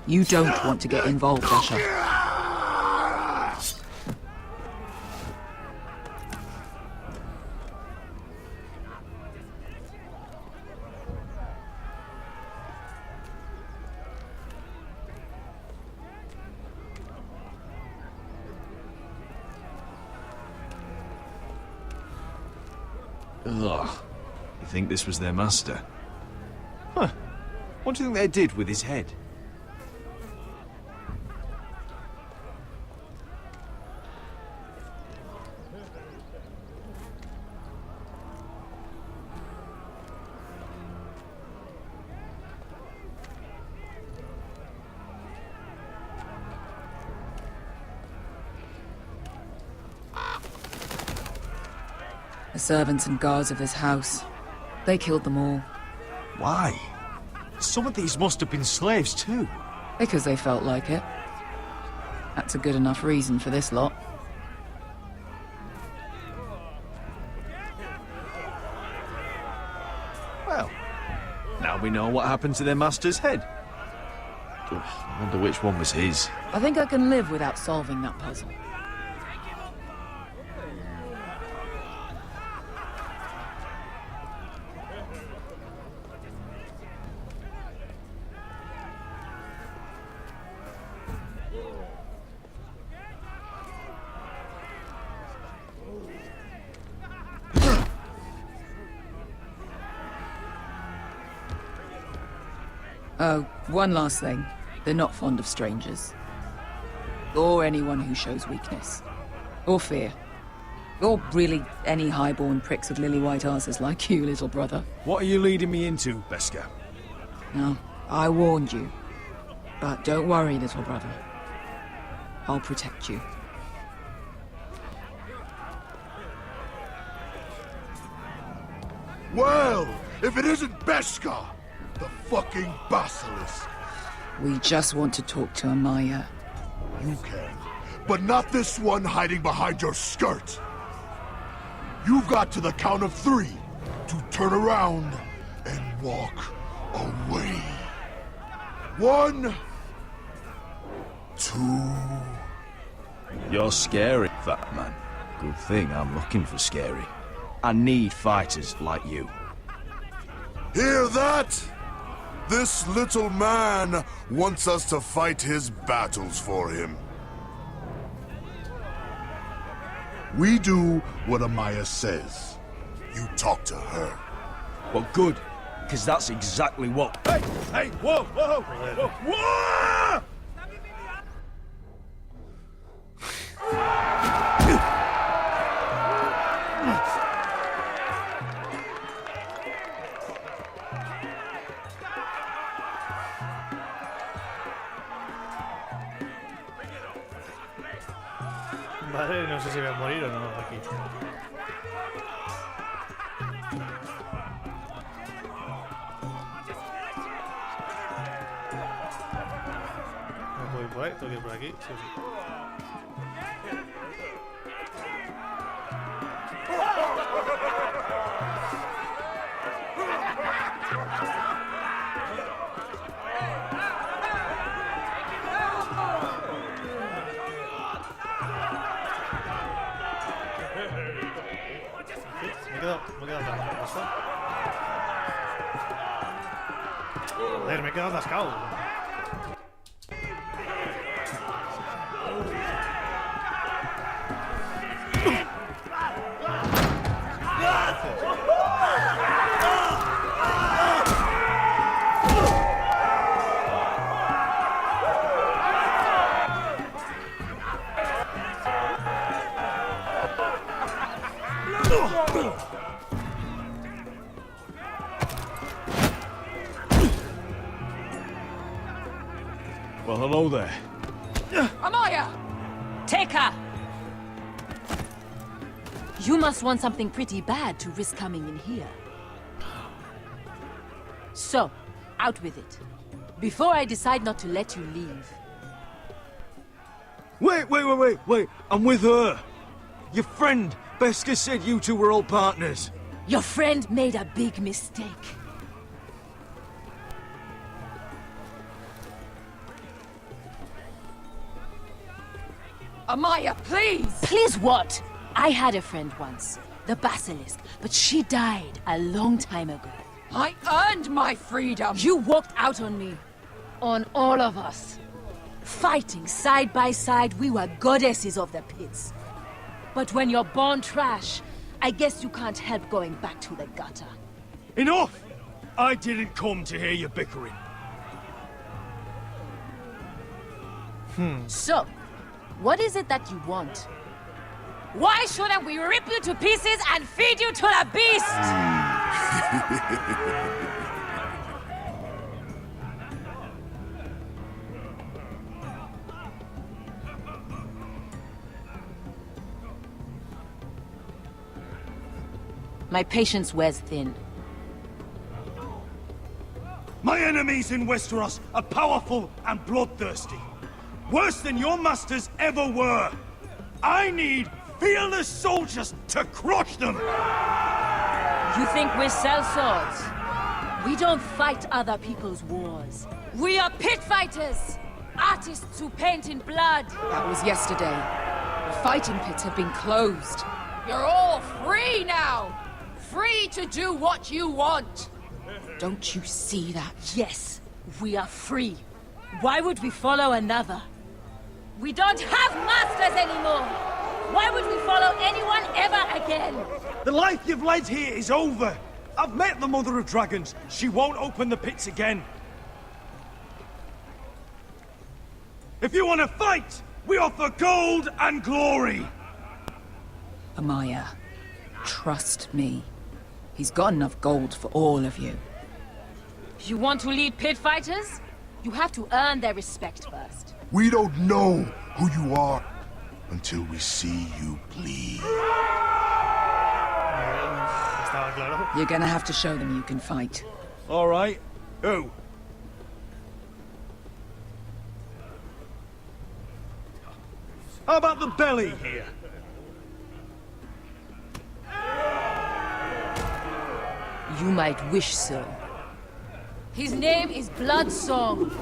you don't want to get involved, Asher. Ugh. You think this was their master? Huh. What do you think they did with his head? The servants and guards of this house. They killed them all. Why? Some of these must have been slaves too. Because they felt like it. That's a good enough reason for this lot. Well, now we know what happened to their master's head. I wonder which one was his. I think I can live without solving that puzzle. Oh, one last thing. They're not fond of strangers. Or anyone who shows weakness. Or fear. Or really any highborn pricks with lily-white asses like you, little brother. What are you leading me into, Beskar? No, I warned you. But don't worry, little brother. I'll protect you. Well, if it isn't Beskar, the fucking basilisk. We just want to talk to Amaya. You can, but not this one hiding behind your skirt. You've got to the count of 3 to turn around and walk away. 1, 2... You're scary, fat man. Good thing I'm looking for scary. I need fighters like you. Hear that? This little man wants us to fight his battles for him. We do what Amaya says. You talk to her. Well, good, because that's exactly what... Hey! Hey! Whoa! Whoa! Whoa! Whoa! Vale, no sé si voy a morir o no aquí. ¿No puedo ir por ahí? ¿Tengo que ir por aquí? Sí, sí. Me he quedado atascado. Joder, me he quedado atascado. Well, hello there. Amaya! Take her! You must want something pretty bad to risk coming in here. So, out with it. Before I decide not to let you leave. Wait. I'm with her. Your friend, Beskar, said you two were old partners. Your friend made a big mistake. Amaya, please! Please what? I had a friend once, the Basilisk, but she died a long time ago. I earned my freedom! You walked out on me. On all of us. Fighting side by side, we were goddesses of the pits. But when you're born trash, I guess you can't help going back to the gutter. Enough! I didn't come to hear you bickering. So, what is it that you want? Why shouldn't we rip you to pieces and feed you to the beast? My patience wears thin. My enemies in Westeros are powerful and bloodthirsty. Worse than your masters ever were. I need fearless soldiers to crush them! You think we sell swords? We don't fight other people's wars. We are pit fighters! Artists who paint in blood! That was yesterday. The fighting pits have been closed. You're all free now! Free to do what you want! Don't you see that? Yes, we are free. Why would we follow another? We don't have masters anymore! Why would we follow anyone ever again? The life you've led here is over. I've met the Mother of Dragons. She won't open the pits again. If you want to fight, we offer gold and glory. Amaya, trust me. He's got enough gold for all of you. You want to lead pit fighters? You have to earn their respect first. We don't know who you are until we see you bleed. You're gonna have to show them you can fight. All right. Who? How about the belly here? You might wish so. His name is Bloodsong.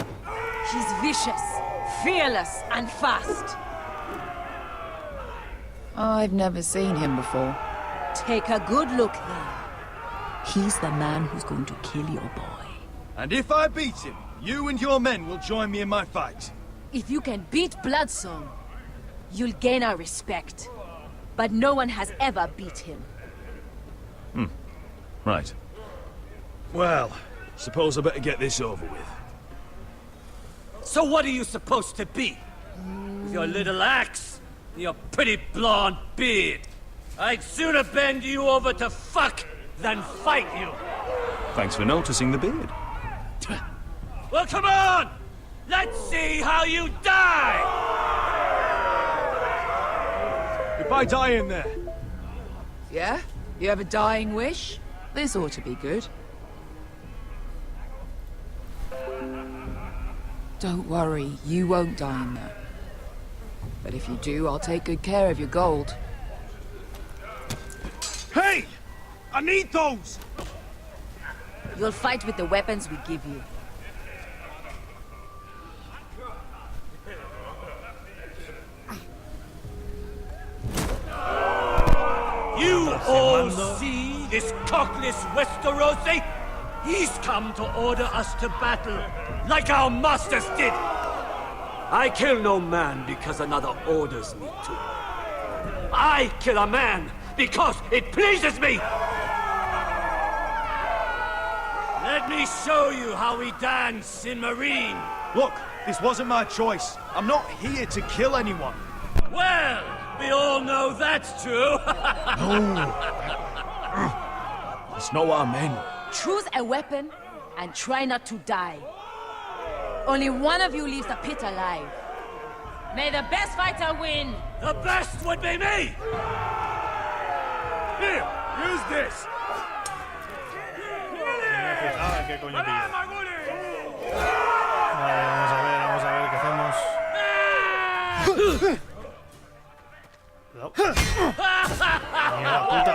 He's vicious, fearless, and fast. I've never seen him before. Take a good look then. He's the man who's going to kill your boy. And if I beat him, you and your men will join me in my fight. If you can beat Bloodsong, you'll gain our respect. But no one has ever beat him. Right. Well, suppose I better get this over with. So what are you supposed to be? With your little axe and your pretty blonde beard? I'd sooner bend you over to fuck than fight you. Thanks for noticing the beard. Well, come on! Let's see how you die! If I die in there... Yeah? You have a dying wish? This ought to be good. Don't worry, you won't die in there. But if you do, I'll take good care of your gold. Hey! I need those! You'll fight with the weapons we give you. You all see this cockless Westerosi? He's come to order us to battle, like our masters did. I kill no man because another orders me to. I kill a man because it pleases me! Let me show you how we dance in Marine. Look, this wasn't my choice. I'm not here to kill anyone. Well, we all know that's true. No. It's not what I meant. Choose a weapon and try not to die. Only one of you leaves the pit alive. May the best fighter win. The best would be me! Here, use this. ¿Qué coño pillo? Vale, vamos a ver qué hacemos. Mierda puta,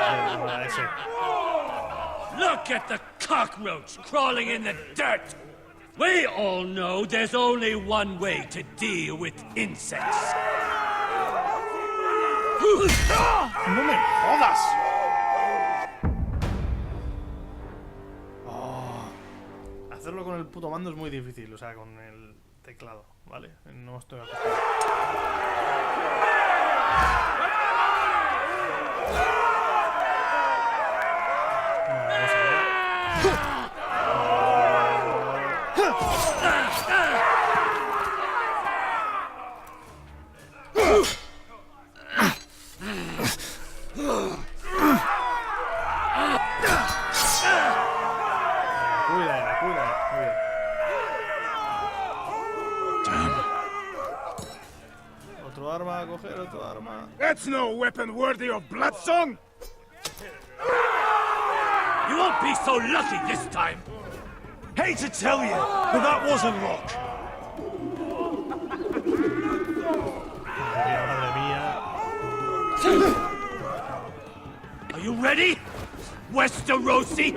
ese. Look at the cockroach crawling in the dirt! We all know there's only one way to deal with insects. ¡No me jodas! Oh. Hacerlo con el puto mando es muy difícil, o sea, con el teclado, ¿vale? No estoy acostumbrado. That's no weapon worthy of Bloodsong! You won't be so lucky this time! Hate to tell you, but that wasn't luck. Are you ready, Westerosi?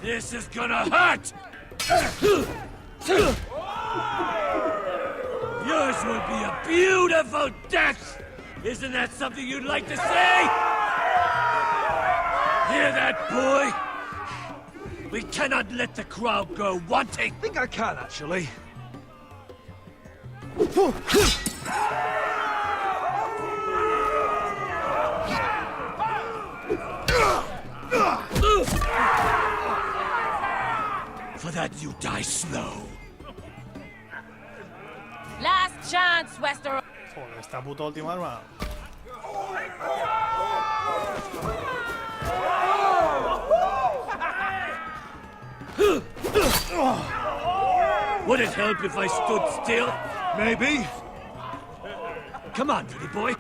This is gonna hurt! Yours will be a beautiful death! Isn't that something you'd like to say? Hear that, boy? We cannot let the crowd go wanting! I think I can, actually. For that you die slow. chance, Westeros. Joder, esta puta última arma. Would it help if I stood still? Maybe. Come on, pretty boy.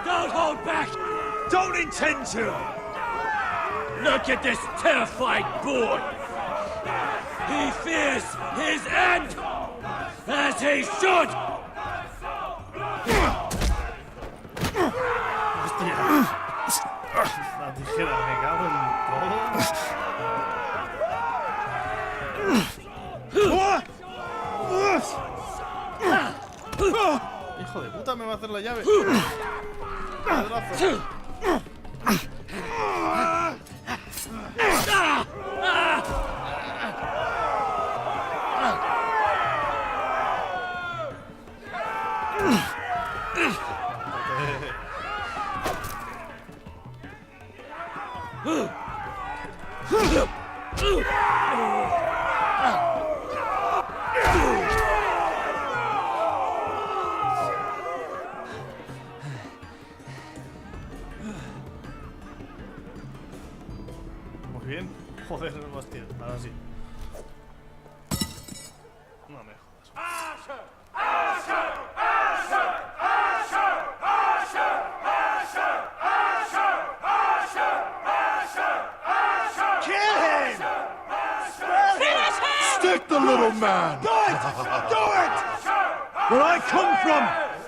Don't hold back! Don't intend to! Look at this terrified boy! He fears his end! As he should! La tijera, me cago en todo. Hijo de puta, me va a hacer la llave. Pedazo. Muy bien. Joder, hostia, ahora sí. No me jodas. Stick the little man! Do it! Do it! Where I come from,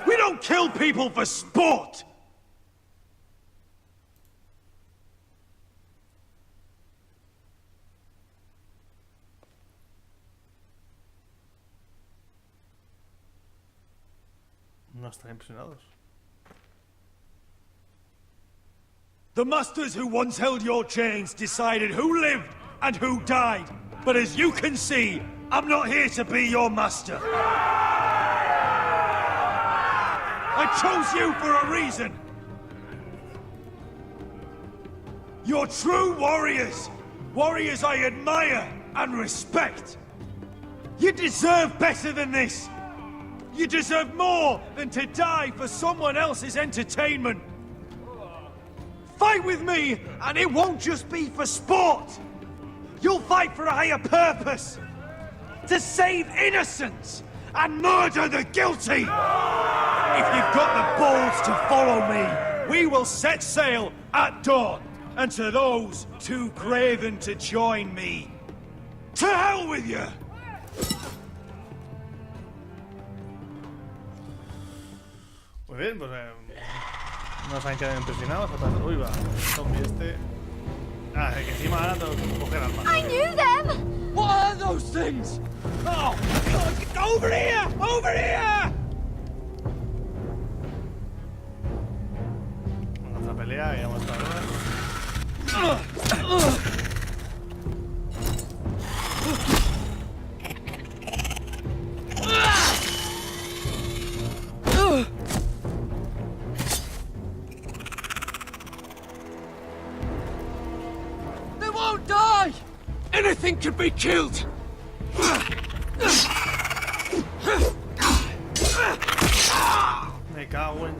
we don't kill people for sport! No están impresionados. The masters who once held your chains decided who lived and who died. But as you can see, I'm not here to be your master. I chose you for a reason. You're true warriors. Warriors I admire and respect. You deserve better than this. You deserve more than to die for someone else's entertainment. Fight with me, and it won't just be for sport. You'll fight for a higher purpose. To save innocents and murder the guilty. If you've got the balls to follow me, we will set sail at dawn. And to those too craven to join me, to hell with you! Muy bien, pues no se han quedado impresionados. Uy, va, el zombie este. Ah, que encima ahora tengo que coger armas. I knew them! What are those things? Oh, God, over here! Over here! Otra pelea y vamos a estar. They won't die! Anything can be killed! Me cago en.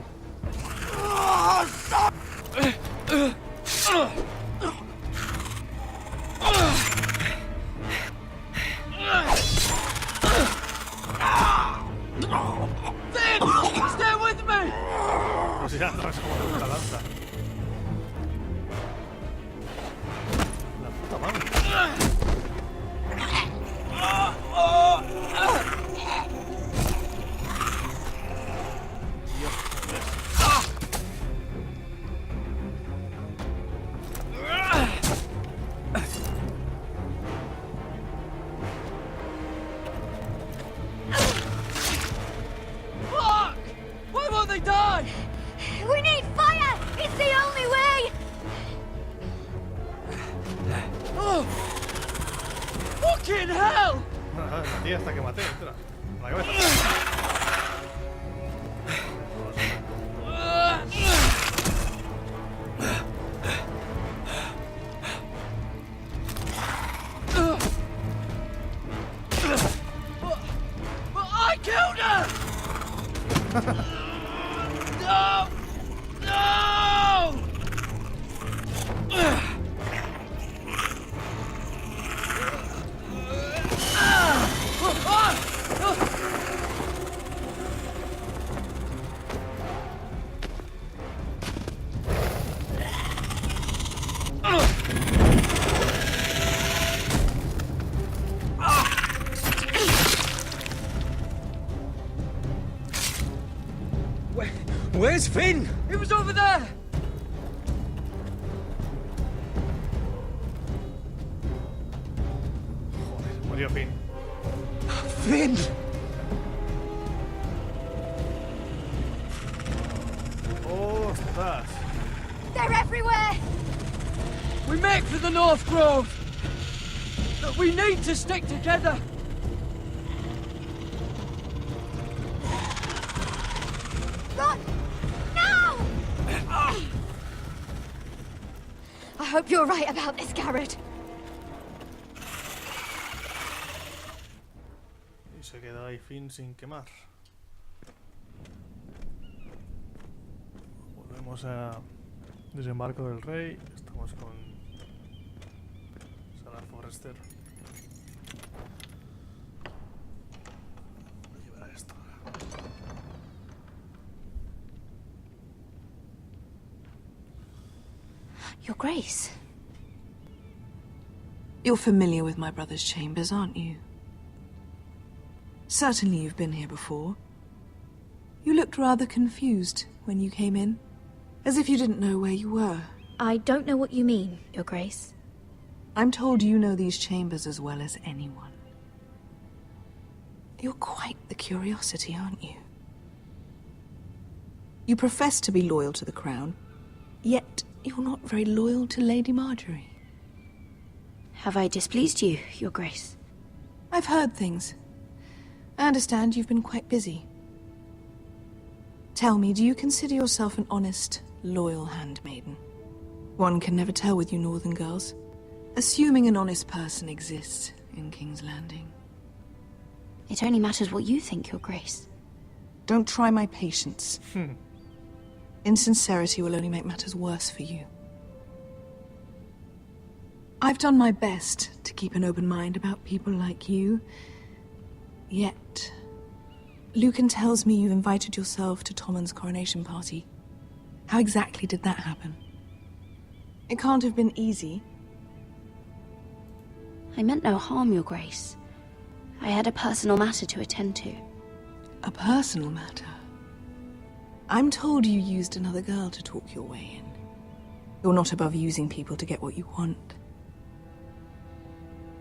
Stay with me! Pues ya, no es como la lanza. La puta madre. We need fire! It's the only way! Oh! Fucking hell! La tía hasta que maté, entra. La cabeza. I killed her! No! No! Where's Finn? It was over there! Murió Finn. Finn! ¡Ostras! They're everywhere! We make for the North Grove! But we need to stick together! Run! No! I hope you're right about this, Gared. Y se queda ahí Finn sin quemar. Volvemos a Desembarco del Rey. Estamos con Casa Forrester. Voy a llevar a esto. Your Grace. You're familiar with my brother's chambers, aren't you? Certainly you've been here before. You looked rather confused when you came in, as if you didn't know where you were. I don't know what you mean, Your Grace. I'm told you know these chambers as well as anyone. You're quite the curiosity, aren't you? You profess to be loyal to the crown, yet you're not very loyal to Lady Marjorie. Have I displeased you, Your Grace? I've heard things. I understand you've been quite busy. Tell me, do you consider yourself an honest, loyal handmaiden? One can never tell with you northern girls. Assuming an honest person exists in King's Landing. It only matters what you think, Your Grace. Don't try my patience. Insincerity will only make matters worse for you. I've done my best to keep an open mind about people like you. Yet, Lucan tells me you invited yourself to Tommen's coronation party. How exactly did that happen? It can't have been easy. I meant no harm, Your Grace. I had a personal matter to attend to. A personal matter? I'm told you used another girl to talk your way in. You're not above using people to get what you want.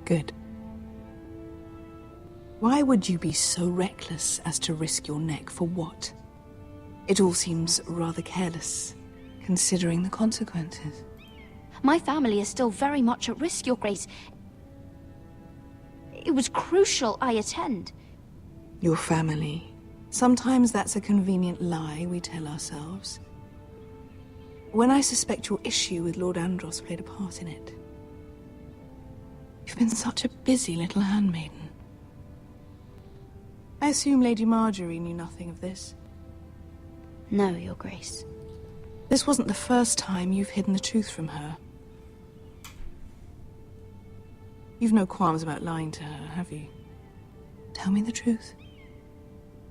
Good. Why would you be so reckless as to risk your neck for what? It all seems rather careless, considering the consequences. My family is still very much at risk, Your Grace. It was crucial I attend. Your family. Sometimes that's a convenient lie we tell ourselves. When I suspect your issue with Lord Andros played a part in it. You've been such a busy little handmaiden. I assume Lady Marjorie knew nothing of this. No, Your Grace. This wasn't the first time you've hidden the truth from her. You've no qualms about lying to her, have you? Tell me the truth.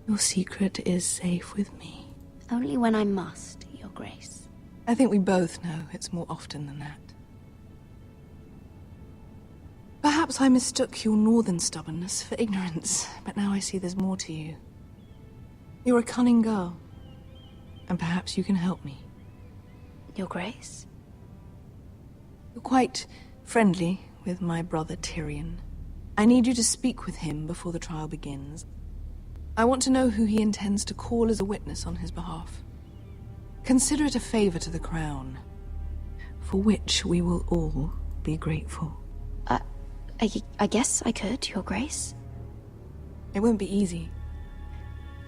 Your secret is safe with me. Only when I must, Your Grace. I think we both know it's more often than that. Perhaps I mistook your northern stubbornness for ignorance, but now I see there's more to you. You're a cunning girl, and perhaps you can help me. Your Grace? You're quite friendly with my brother Tyrion. I need you to speak with him before the trial begins. I want to know who he intends to call as a witness on his behalf. Consider it a favor to the crown, for which we will all be grateful. I guess I could, Your Grace. It won't be easy.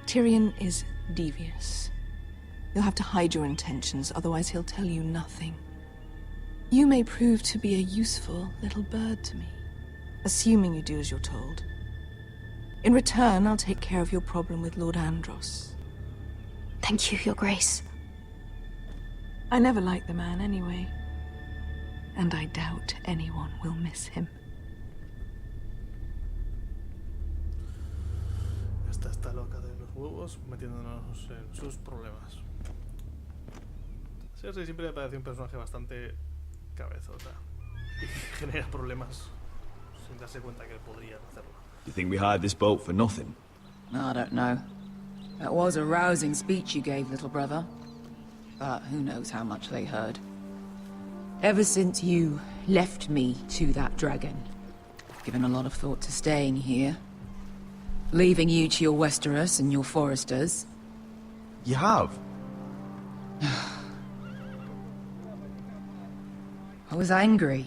Tyrion is devious. You'll have to hide your intentions, otherwise he'll tell you nothing. You may prove to be a useful little bird to me, assuming you do as you're told. In return, I'll take care of your problem with Lord Andros. Thank you, Your Grace. I never liked the man anyway, and I doubt anyone will miss him. Esta está loca de los huevos metiéndonos en sus problemas. Cersei siempre me parece un personaje bastante cabezota y genera problemas sin darse cuenta que podría hacerlo. You think we hired this boat for nothing? I don't know. That was a rousing speech you gave, little brother. But who knows how much they heard. Ever since you left me to that dragon, I've given a lot of thought to staying here. Leaving you to your Westeros and your Foresters. You have? I was angry.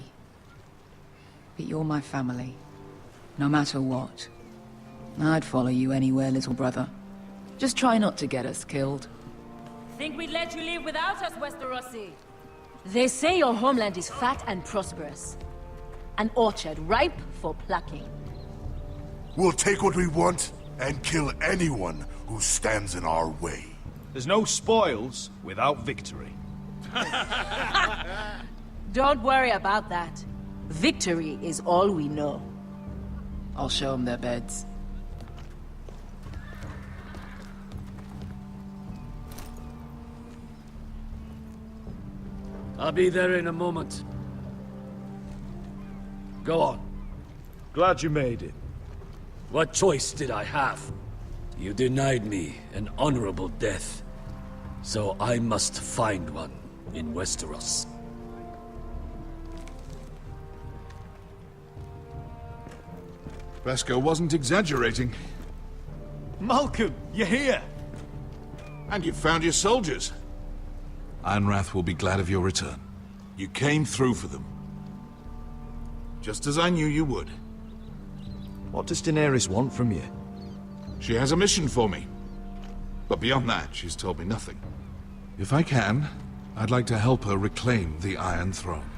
But you're my family. No matter what. I'd follow you anywhere, little brother. Just try not to get us killed. Think we'd let you live without us, Westerosi? They say your homeland is fat and prosperous. An orchard ripe for plucking. We'll take what we want and kill anyone who stands in our way. There's no spoils without victory. Don't worry about that. Victory is all we know. I'll show them their beds. I'll be there in a moment. Go on. Glad you made it. What choice did I have? You denied me an honorable death. So I must find one in Westeros. Bresco wasn't exaggerating. Malcolm, you're here! And you've found your soldiers. Ironrath will be glad of your return. You came through for them. Just as I knew you would. What does Daenerys want from you? She has a mission for me. But beyond that, she's told me nothing. If I can, I'd like to help her reclaim the Iron Throne.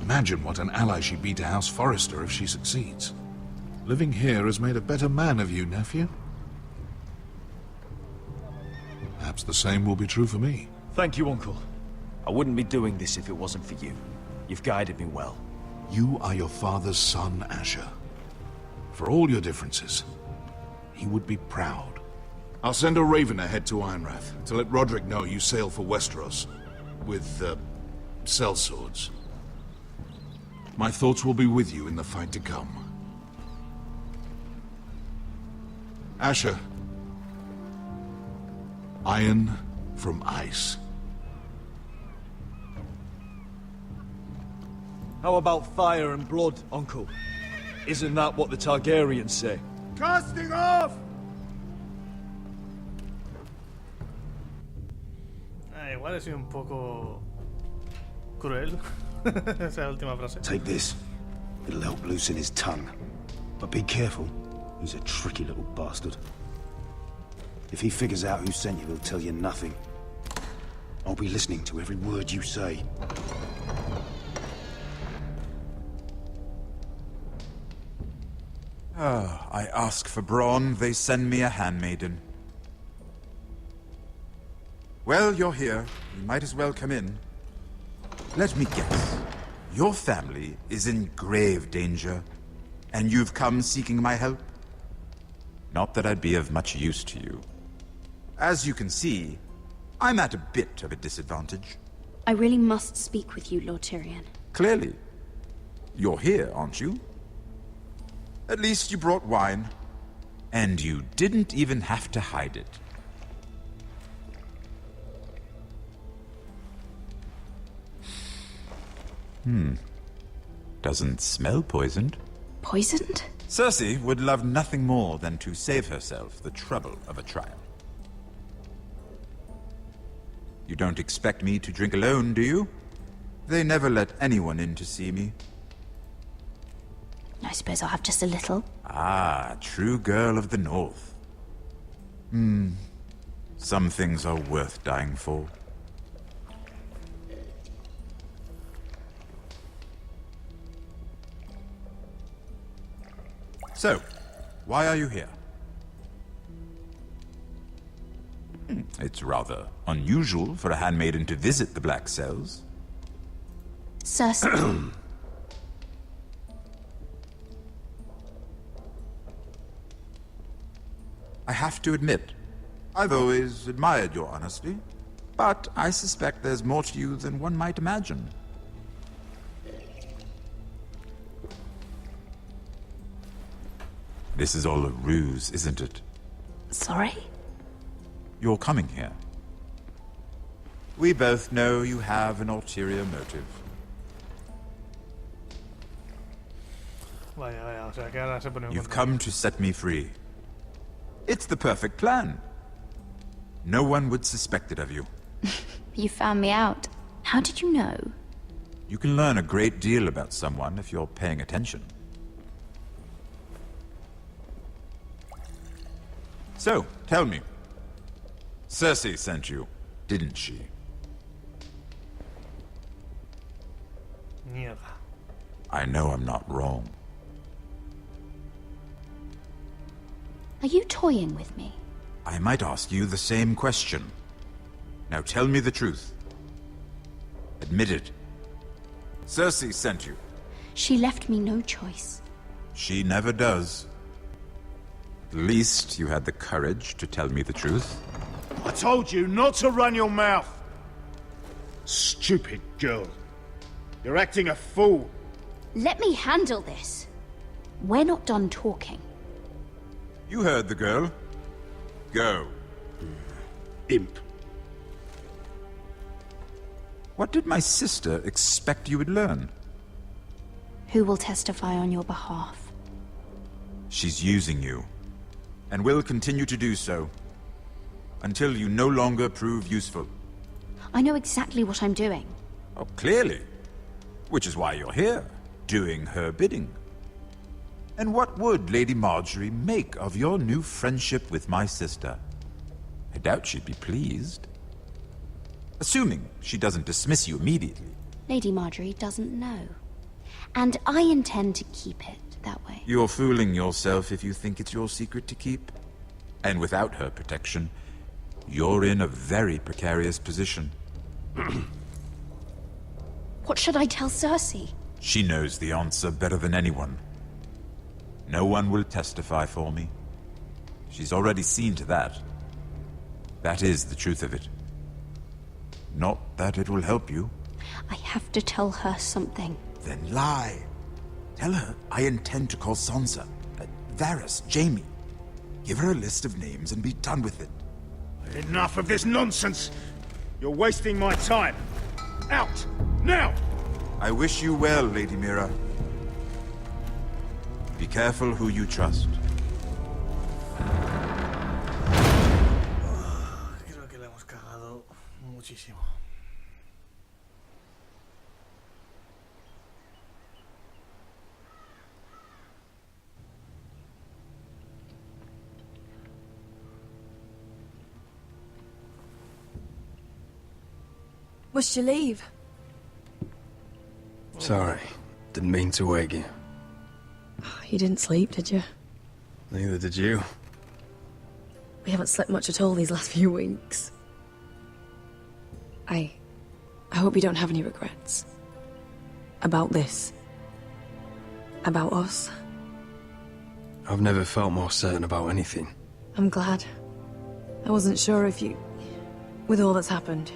Imagine what an ally she'd be to House Forrester if she succeeds. Living here has made a better man of you, nephew. Perhaps the same will be true for me. Thank you, Uncle. I wouldn't be doing this if it wasn't for you. You've guided me well. You are your father's son, Asher. For all your differences, he would be proud. I'll send a raven ahead to Ironrath to let Roderick know you sail for Westeros with, sellswords. My thoughts will be with you in the fight to come. Asher. Iron from ice. How about fire and blood, Uncle? Isn't that what the Targaryens say? Casting off! Igual he sido un poco cruel esa última frase. Take this. It'll help loosen his tongue. But be careful. He's a tricky little bastard. If he figures out who sent you, he'll tell you nothing. I'll be listening to every word you say. I ask for brawn, they send me a handmaiden. Well, you're here. You might as well come in. Let me guess. Your family is in grave danger, and you've come seeking my help? Not that I'd be of much use to you. As you can see, I'm at a bit of a disadvantage. I really must speak with you, Lord Tyrion. Clearly. You're here, aren't you? At least you brought wine. And you didn't even have to hide it. Doesn't smell poisoned. Poisoned? Cersei would love nothing more than to save herself the trouble of a trial. You don't expect me to drink alone, do you? They never let anyone in to see me. I suppose I'll have just a little. Ah, true girl of the North. Some things are worth dying for. So, why are you here? It's rather unusual for a handmaiden to visit the Black Cells. Cersei. I have to admit, I've always admired your honesty, but I suspect there's more to you than one might imagine. This is all a ruse, isn't it? Sorry? You're coming here. We both know you have an ulterior motive. Vaya, o sea que ahora se pone en You've contra. come to set me free. It's the perfect plan. No one would suspect it of you. You found me out. How did you know? You can learn a great deal about someone if you're paying attention. So, tell me. Cersei sent you, didn't she? Mierda. I know I'm not wrong. Are you toying with me? I might ask you the same question. Now tell me the truth. Admit it. Cersei sent you. She left me no choice. She never does. At least you had the courage to tell me the truth. I told you not to run your mouth. Stupid girl. You're acting a fool. Let me handle this. We're not done talking. You heard the girl. Go. Imp. What did my sister expect you would learn? Who will testify on your behalf? She's using you, and will continue to do so, until you no longer prove useful. I know exactly what I'm doing. Oh, clearly. Which is why you're here, doing her bidding. And what would Lady Marjorie make of your new friendship with my sister? I doubt she'd be pleased. Assuming she doesn't dismiss you immediately. Lady Marjorie doesn't know. And I intend to keep it that way. You're fooling yourself if you think it's your secret to keep. And without her protection, you're in a very precarious position. What should I tell Cersei? She knows the answer better than anyone. No one will testify for me. She's already seen to that. That is the truth of it. Not that it will help you. I have to tell her something. Then lie. Tell her I intend to call Sansa, Varys, Jaime. Give her a list of names and be done with it. Enough of this nonsense. You're wasting my time. Out! Now! I wish you well, Lady Mira. Be careful who you trust. Creo que la hemos cagado muchísimo. Must you leave? Sorry. Didn't mean to wake you. You didn't sleep, did you? Neither did you. We haven't slept much at all these last few weeks. I hope you don't have any regrets. About this. About us. I've never felt more certain about anything. I'm glad. I wasn't sure if you... with all that's happened.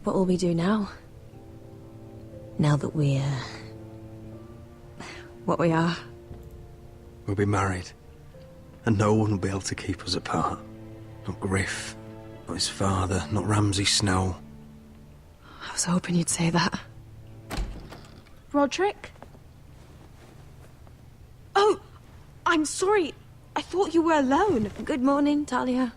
What will we do now? Now that we're... what we are? We'll be married. And no one will be able to keep us apart. Not Griff, not his father, not Ramsay Snow. I was hoping you'd say that. Roderick? I'm sorry. I thought you were alone. Good morning, Talia.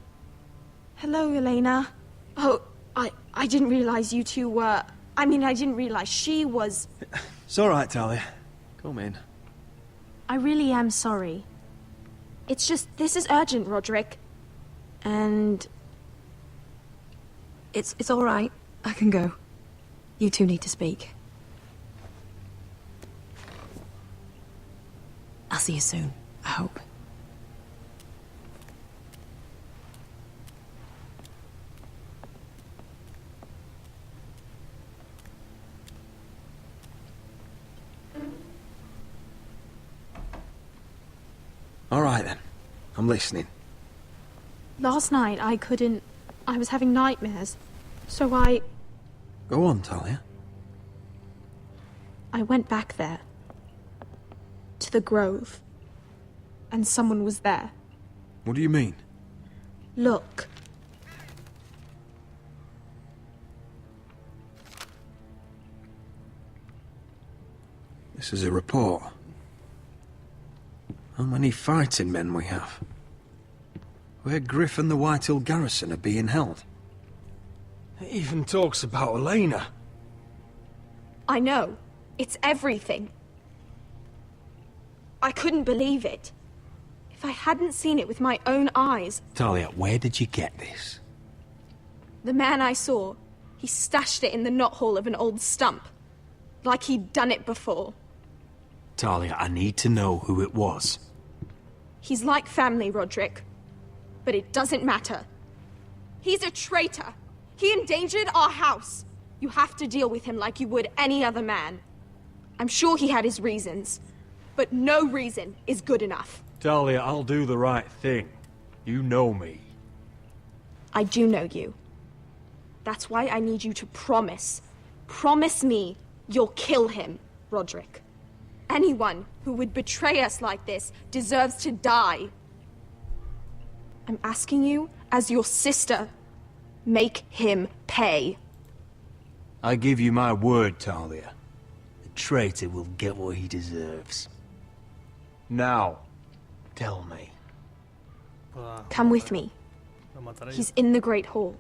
Hello, Elena. Oh, I didn't realize you two were... I mean, I didn't realize she was... It's all right, Talia. Come in. I really am sorry. It's just, this is urgent, Roderick. And... It's all right. I can go. You two need to speak. I'll see you soon, I hope. All right, then. I'm listening. Last night, I was having nightmares. So Go on, Talia. I went back there. To the grove. And someone was there. What do you mean? Look. This is a report. How many fighting men we have? Where Griff and the Whitehill garrison are being held. It even talks about Elena. I know. It's everything. I couldn't believe it. If I hadn't seen it with my own eyes... Talia, where did you get this? The man I saw, he stashed it in the knothole of an old stump. Like he'd done it before. Talia, I need to know who it was. He's like family, Roderick. But it doesn't matter. He's a traitor. He endangered our house. You have to deal with him like you would any other man. I'm sure he had his reasons. But no reason is good enough. Talia, I'll do the right thing. You know me. I do know you. That's why I need you to promise. Promise me you'll kill him, Roderick. Anyone who would betray us like this deserves to die. I'm asking you, as your sister, make him pay. I give you my word, Talia. The traitor will get what he deserves. Now, tell me. Come with me. He's in the Great Hall.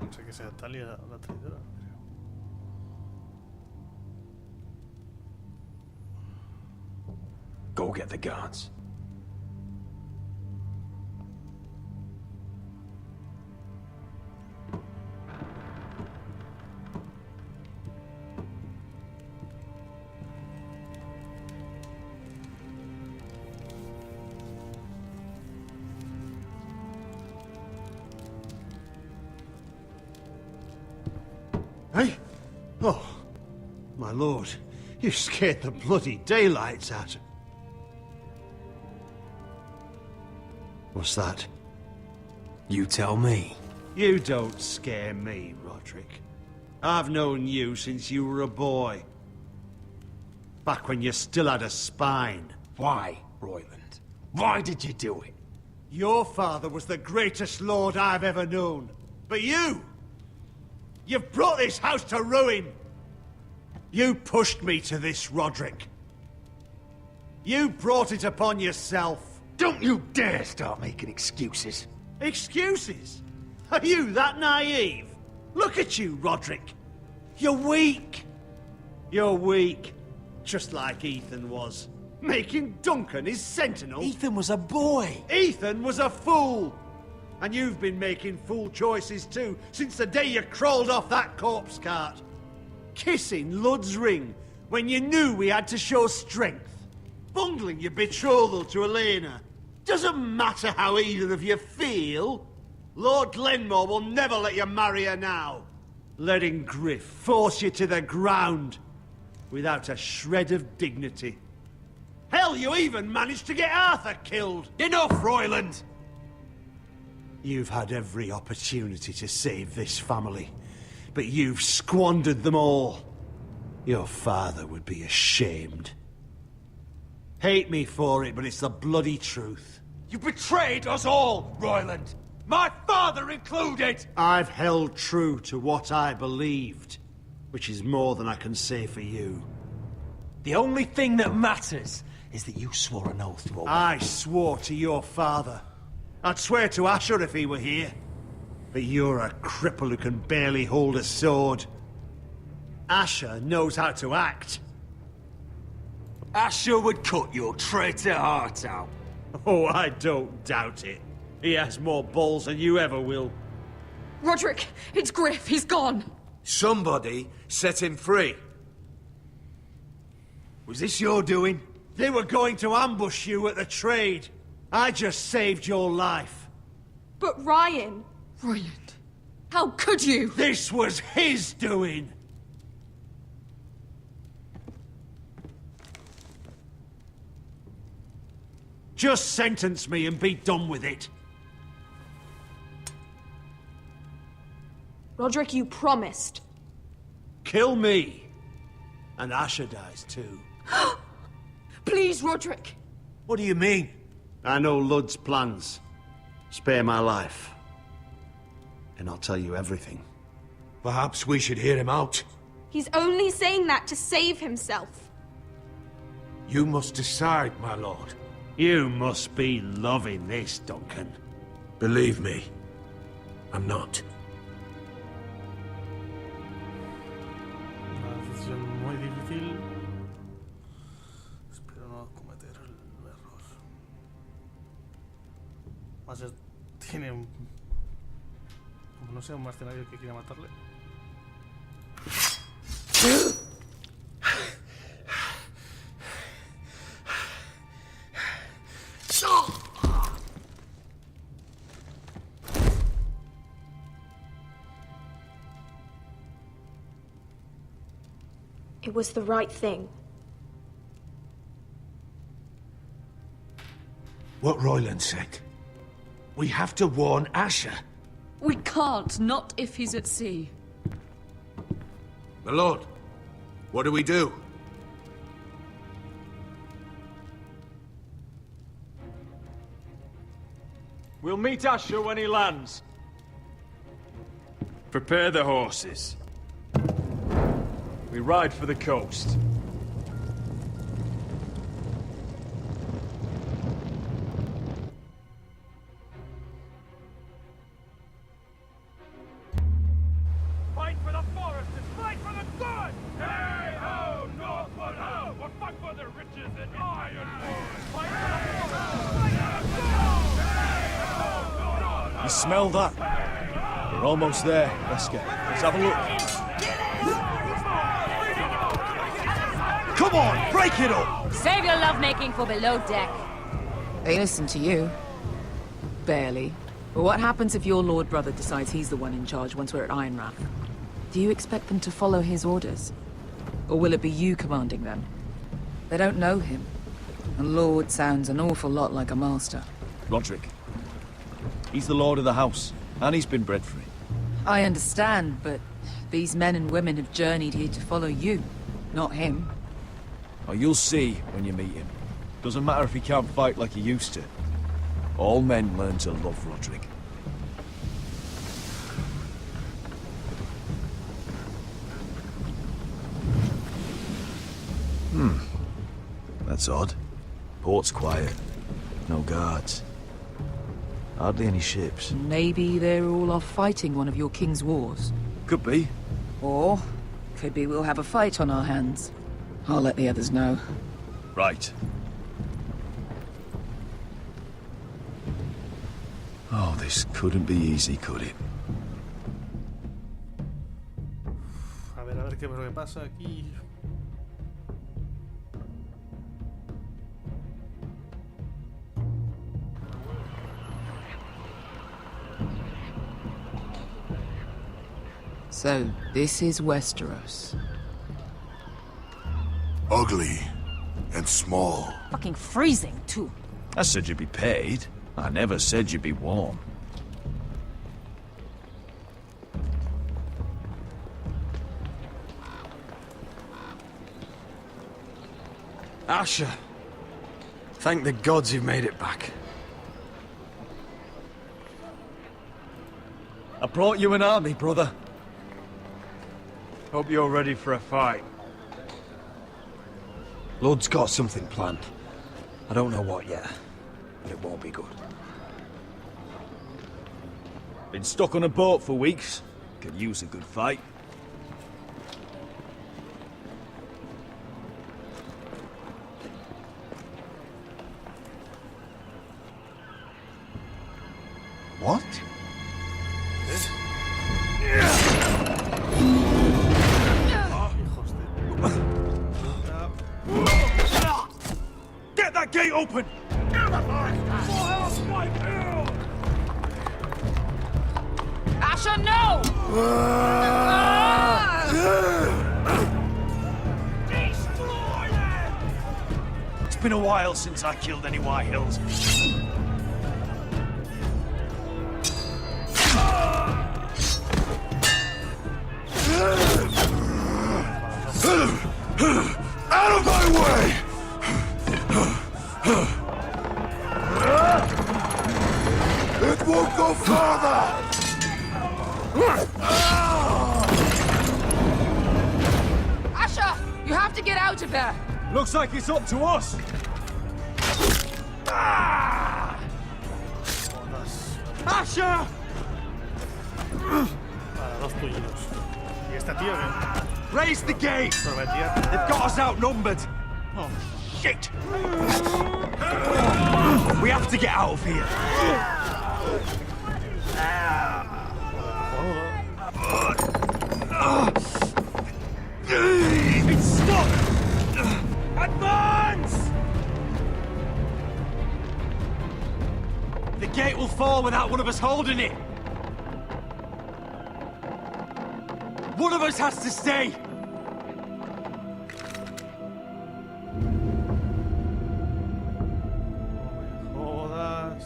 No sé que sea Talia la traidora. Go get the guards. Hey? Oh, my lord, you scared the bloody daylights out of... What's that? You tell me. You don't scare me, Roderick. I've known you since you were a boy. Back when you still had a spine. Why, Royland? Why did you do it? Your father was the greatest lord I've ever known. But you've brought this house to ruin. You pushed me to this, Roderick. You brought it upon yourself. Don't you dare start making excuses. Excuses? Are you that naive? Look at you, Roderick. You're weak. You're weak. Just like Ethan was. Making Duncan his sentinel. Ethan was a boy. Ethan was a fool. And you've been making fool choices too, since the day you crawled off that corpse cart. Kissing Lud's ring when you knew we had to show strength. Bungling your betrothal to Elena. Doesn't matter how either of you feel. Lord Glenmore will never let you marry her now. Letting Griff force you to the ground without a shred of dignity. Hell, you even managed to get Arthur killed. Enough, Royland! You've had every opportunity to save this family. but you've squandered them all. Your father would be ashamed. Hate me for it, but it's the bloody truth. You betrayed us all, Royland! My father included! I've held true to what I believed, which is more than I can say for you. The only thing that matters is that you swore an oath to obey. I swore to your father. I'd swear to Asher if he were here. But you're a cripple who can barely hold a sword. Asher knows how to act. Asher would cut your traitor heart out. Oh, I don't doubt it. He has more balls than you ever will. Roderick, it's Griff. He's gone. Somebody set him free. Was this your doing? They were going to ambush you at the trade. I just saved your life. But Ryan... Royland, how could you? This was his doing. Just sentence me and be done with it. Roderick, you promised. Kill me. And Asher dies too. Please, Roderick. What do you mean? I know Lud's plans. Spare my life. And I'll tell you everything. Perhaps we should hear him out. He's only saying that to save himself. You must decide, my lord. You must be loving this, Duncan. Believe me, I'm not. Una decisión muy difícil. Espero no cometer el error. Más tiene un... Como no sea un mercenario que quiera matarle. It was the right thing. What Royland said. We have to warn Asher. We can't, not if he's at sea. My lord, what do we do? We'll meet Asher when he lands. Prepare the horses. We ride for the coast. Fight for the Forresters! Fight for the good! Hey ho, Northwood ho! We'll fight for the riches and Ironrath! Fight for the Forresters! Fight for the gold! Hey ho, Northwood! You smell that? We're almost there, Wesker. Let's have a look. Come on, break it up! Save your lovemaking for below deck. They listen to you. Barely. But what happens if your lord brother decides he's the one in charge once we're at Ironrath? Do you expect them to follow his orders? Or will it be you commanding them? They don't know him. A lord sounds an awful lot like a master. Roderick. He's the lord of the house, and he's been bred for it. I understand, but these men and women have journeyed here to follow you, not him. Oh, you'll see when you meet him. Doesn't matter if he can't fight like he used to. All men learn to love Roderick. That's odd. Port's quiet. No guards. Hardly any ships. Maybe they're all off fighting one of your king's wars. Could be. Or could be we'll have a fight on our hands. I'll let the others know. Right. Oh, this couldn't be easy, could it? A ver qué es lo que pasa aquí. So, this is Westeros. Ugly and small. Fucking freezing, too. I said you'd be paid. I never said you'd be warm. Asher! Thank the gods you've made it back. I brought you an army, brother. Hope you're ready for a fight. Lord's got something planned. I don't know what yet, but it won't be good. Been stuck on a boat for weeks. Could use a good fight. What? Get that gate open! Asher, no! It's been a while since I killed any White Hills. Out of my way! It won't go farther! Asher, you have to get out of there! Looks like it's up to us! Asher! Para dos tuyos. ¿Y este tío qué? Raise the gate! Prometía. They've got us outnumbered! Oh, shit! We have to get out of here! It's stuck! Advance! The gate will fall without one of us holding it! One of us has to stay! Jodas.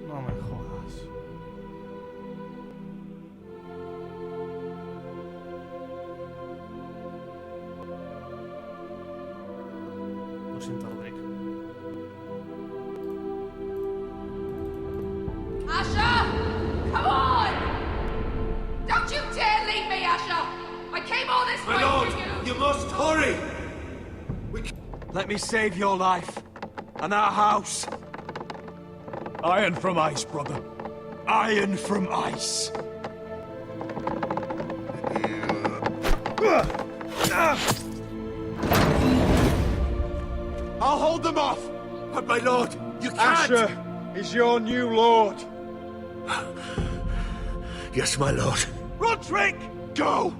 No me jodas. Lo siento, Rick. Asher! Come on! Don't you dare leave me, Asher! I came all this way for you! You must hurry! Let me save your life. And our house. Iron from ice, brother. Iron from ice. I'll hold them off! But my lord, you can't! Asher is your new lord. Yes, my lord. Roderick! Go!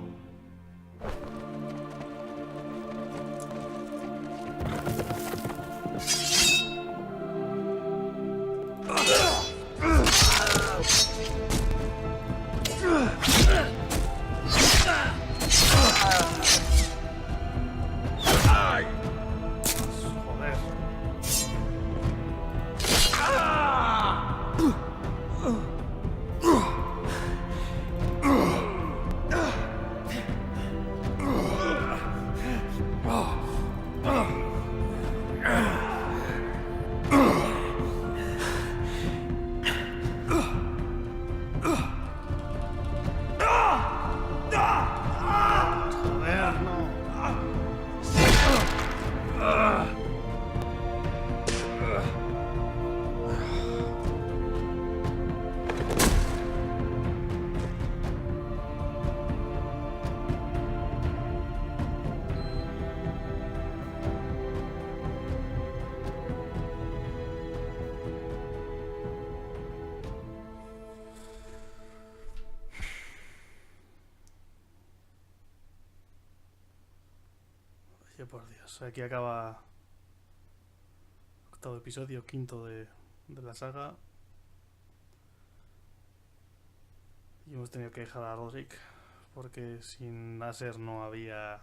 Oye, por Dios, aquí acaba octavo episodio, quinto de la saga. Y hemos tenido que dejar a Roderick porque sin Asher no habría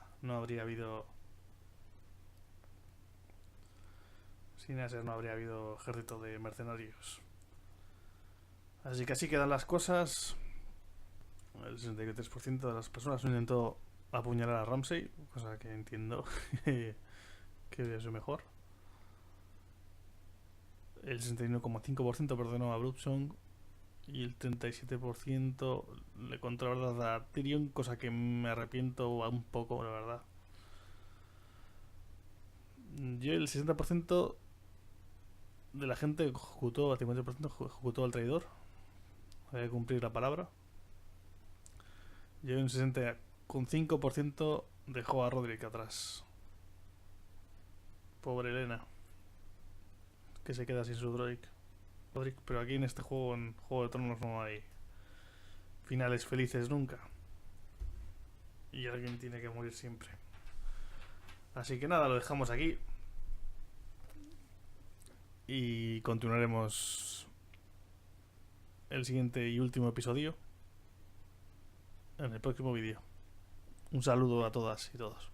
habido ejército de mercenarios. Así que así quedan las cosas. El 63% de las personas intentó apuñalar a Ramsay, cosa que entiendo que es mejor. El 61,5% perdonó a Brooksong y el 37% le contó la verdad a Tyrion, cosa que me arrepiento un poco, la verdad. Yo el 60% de la gente ejecutó, al 50% ejecutó al traidor. Hay que cumplir la palabra. Yo un 60,5% dejó a Roderick atrás. Pobre Elena, que se queda sin su Roderick. Pero aquí en este juego, en Juego de Tronos, no hay finales felices nunca. Y alguien tiene que morir siempre. Así que nada, lo dejamos aquí. Y continuaremos el siguiente y último episodio en el próximo vídeo. Un saludo a todas y todos.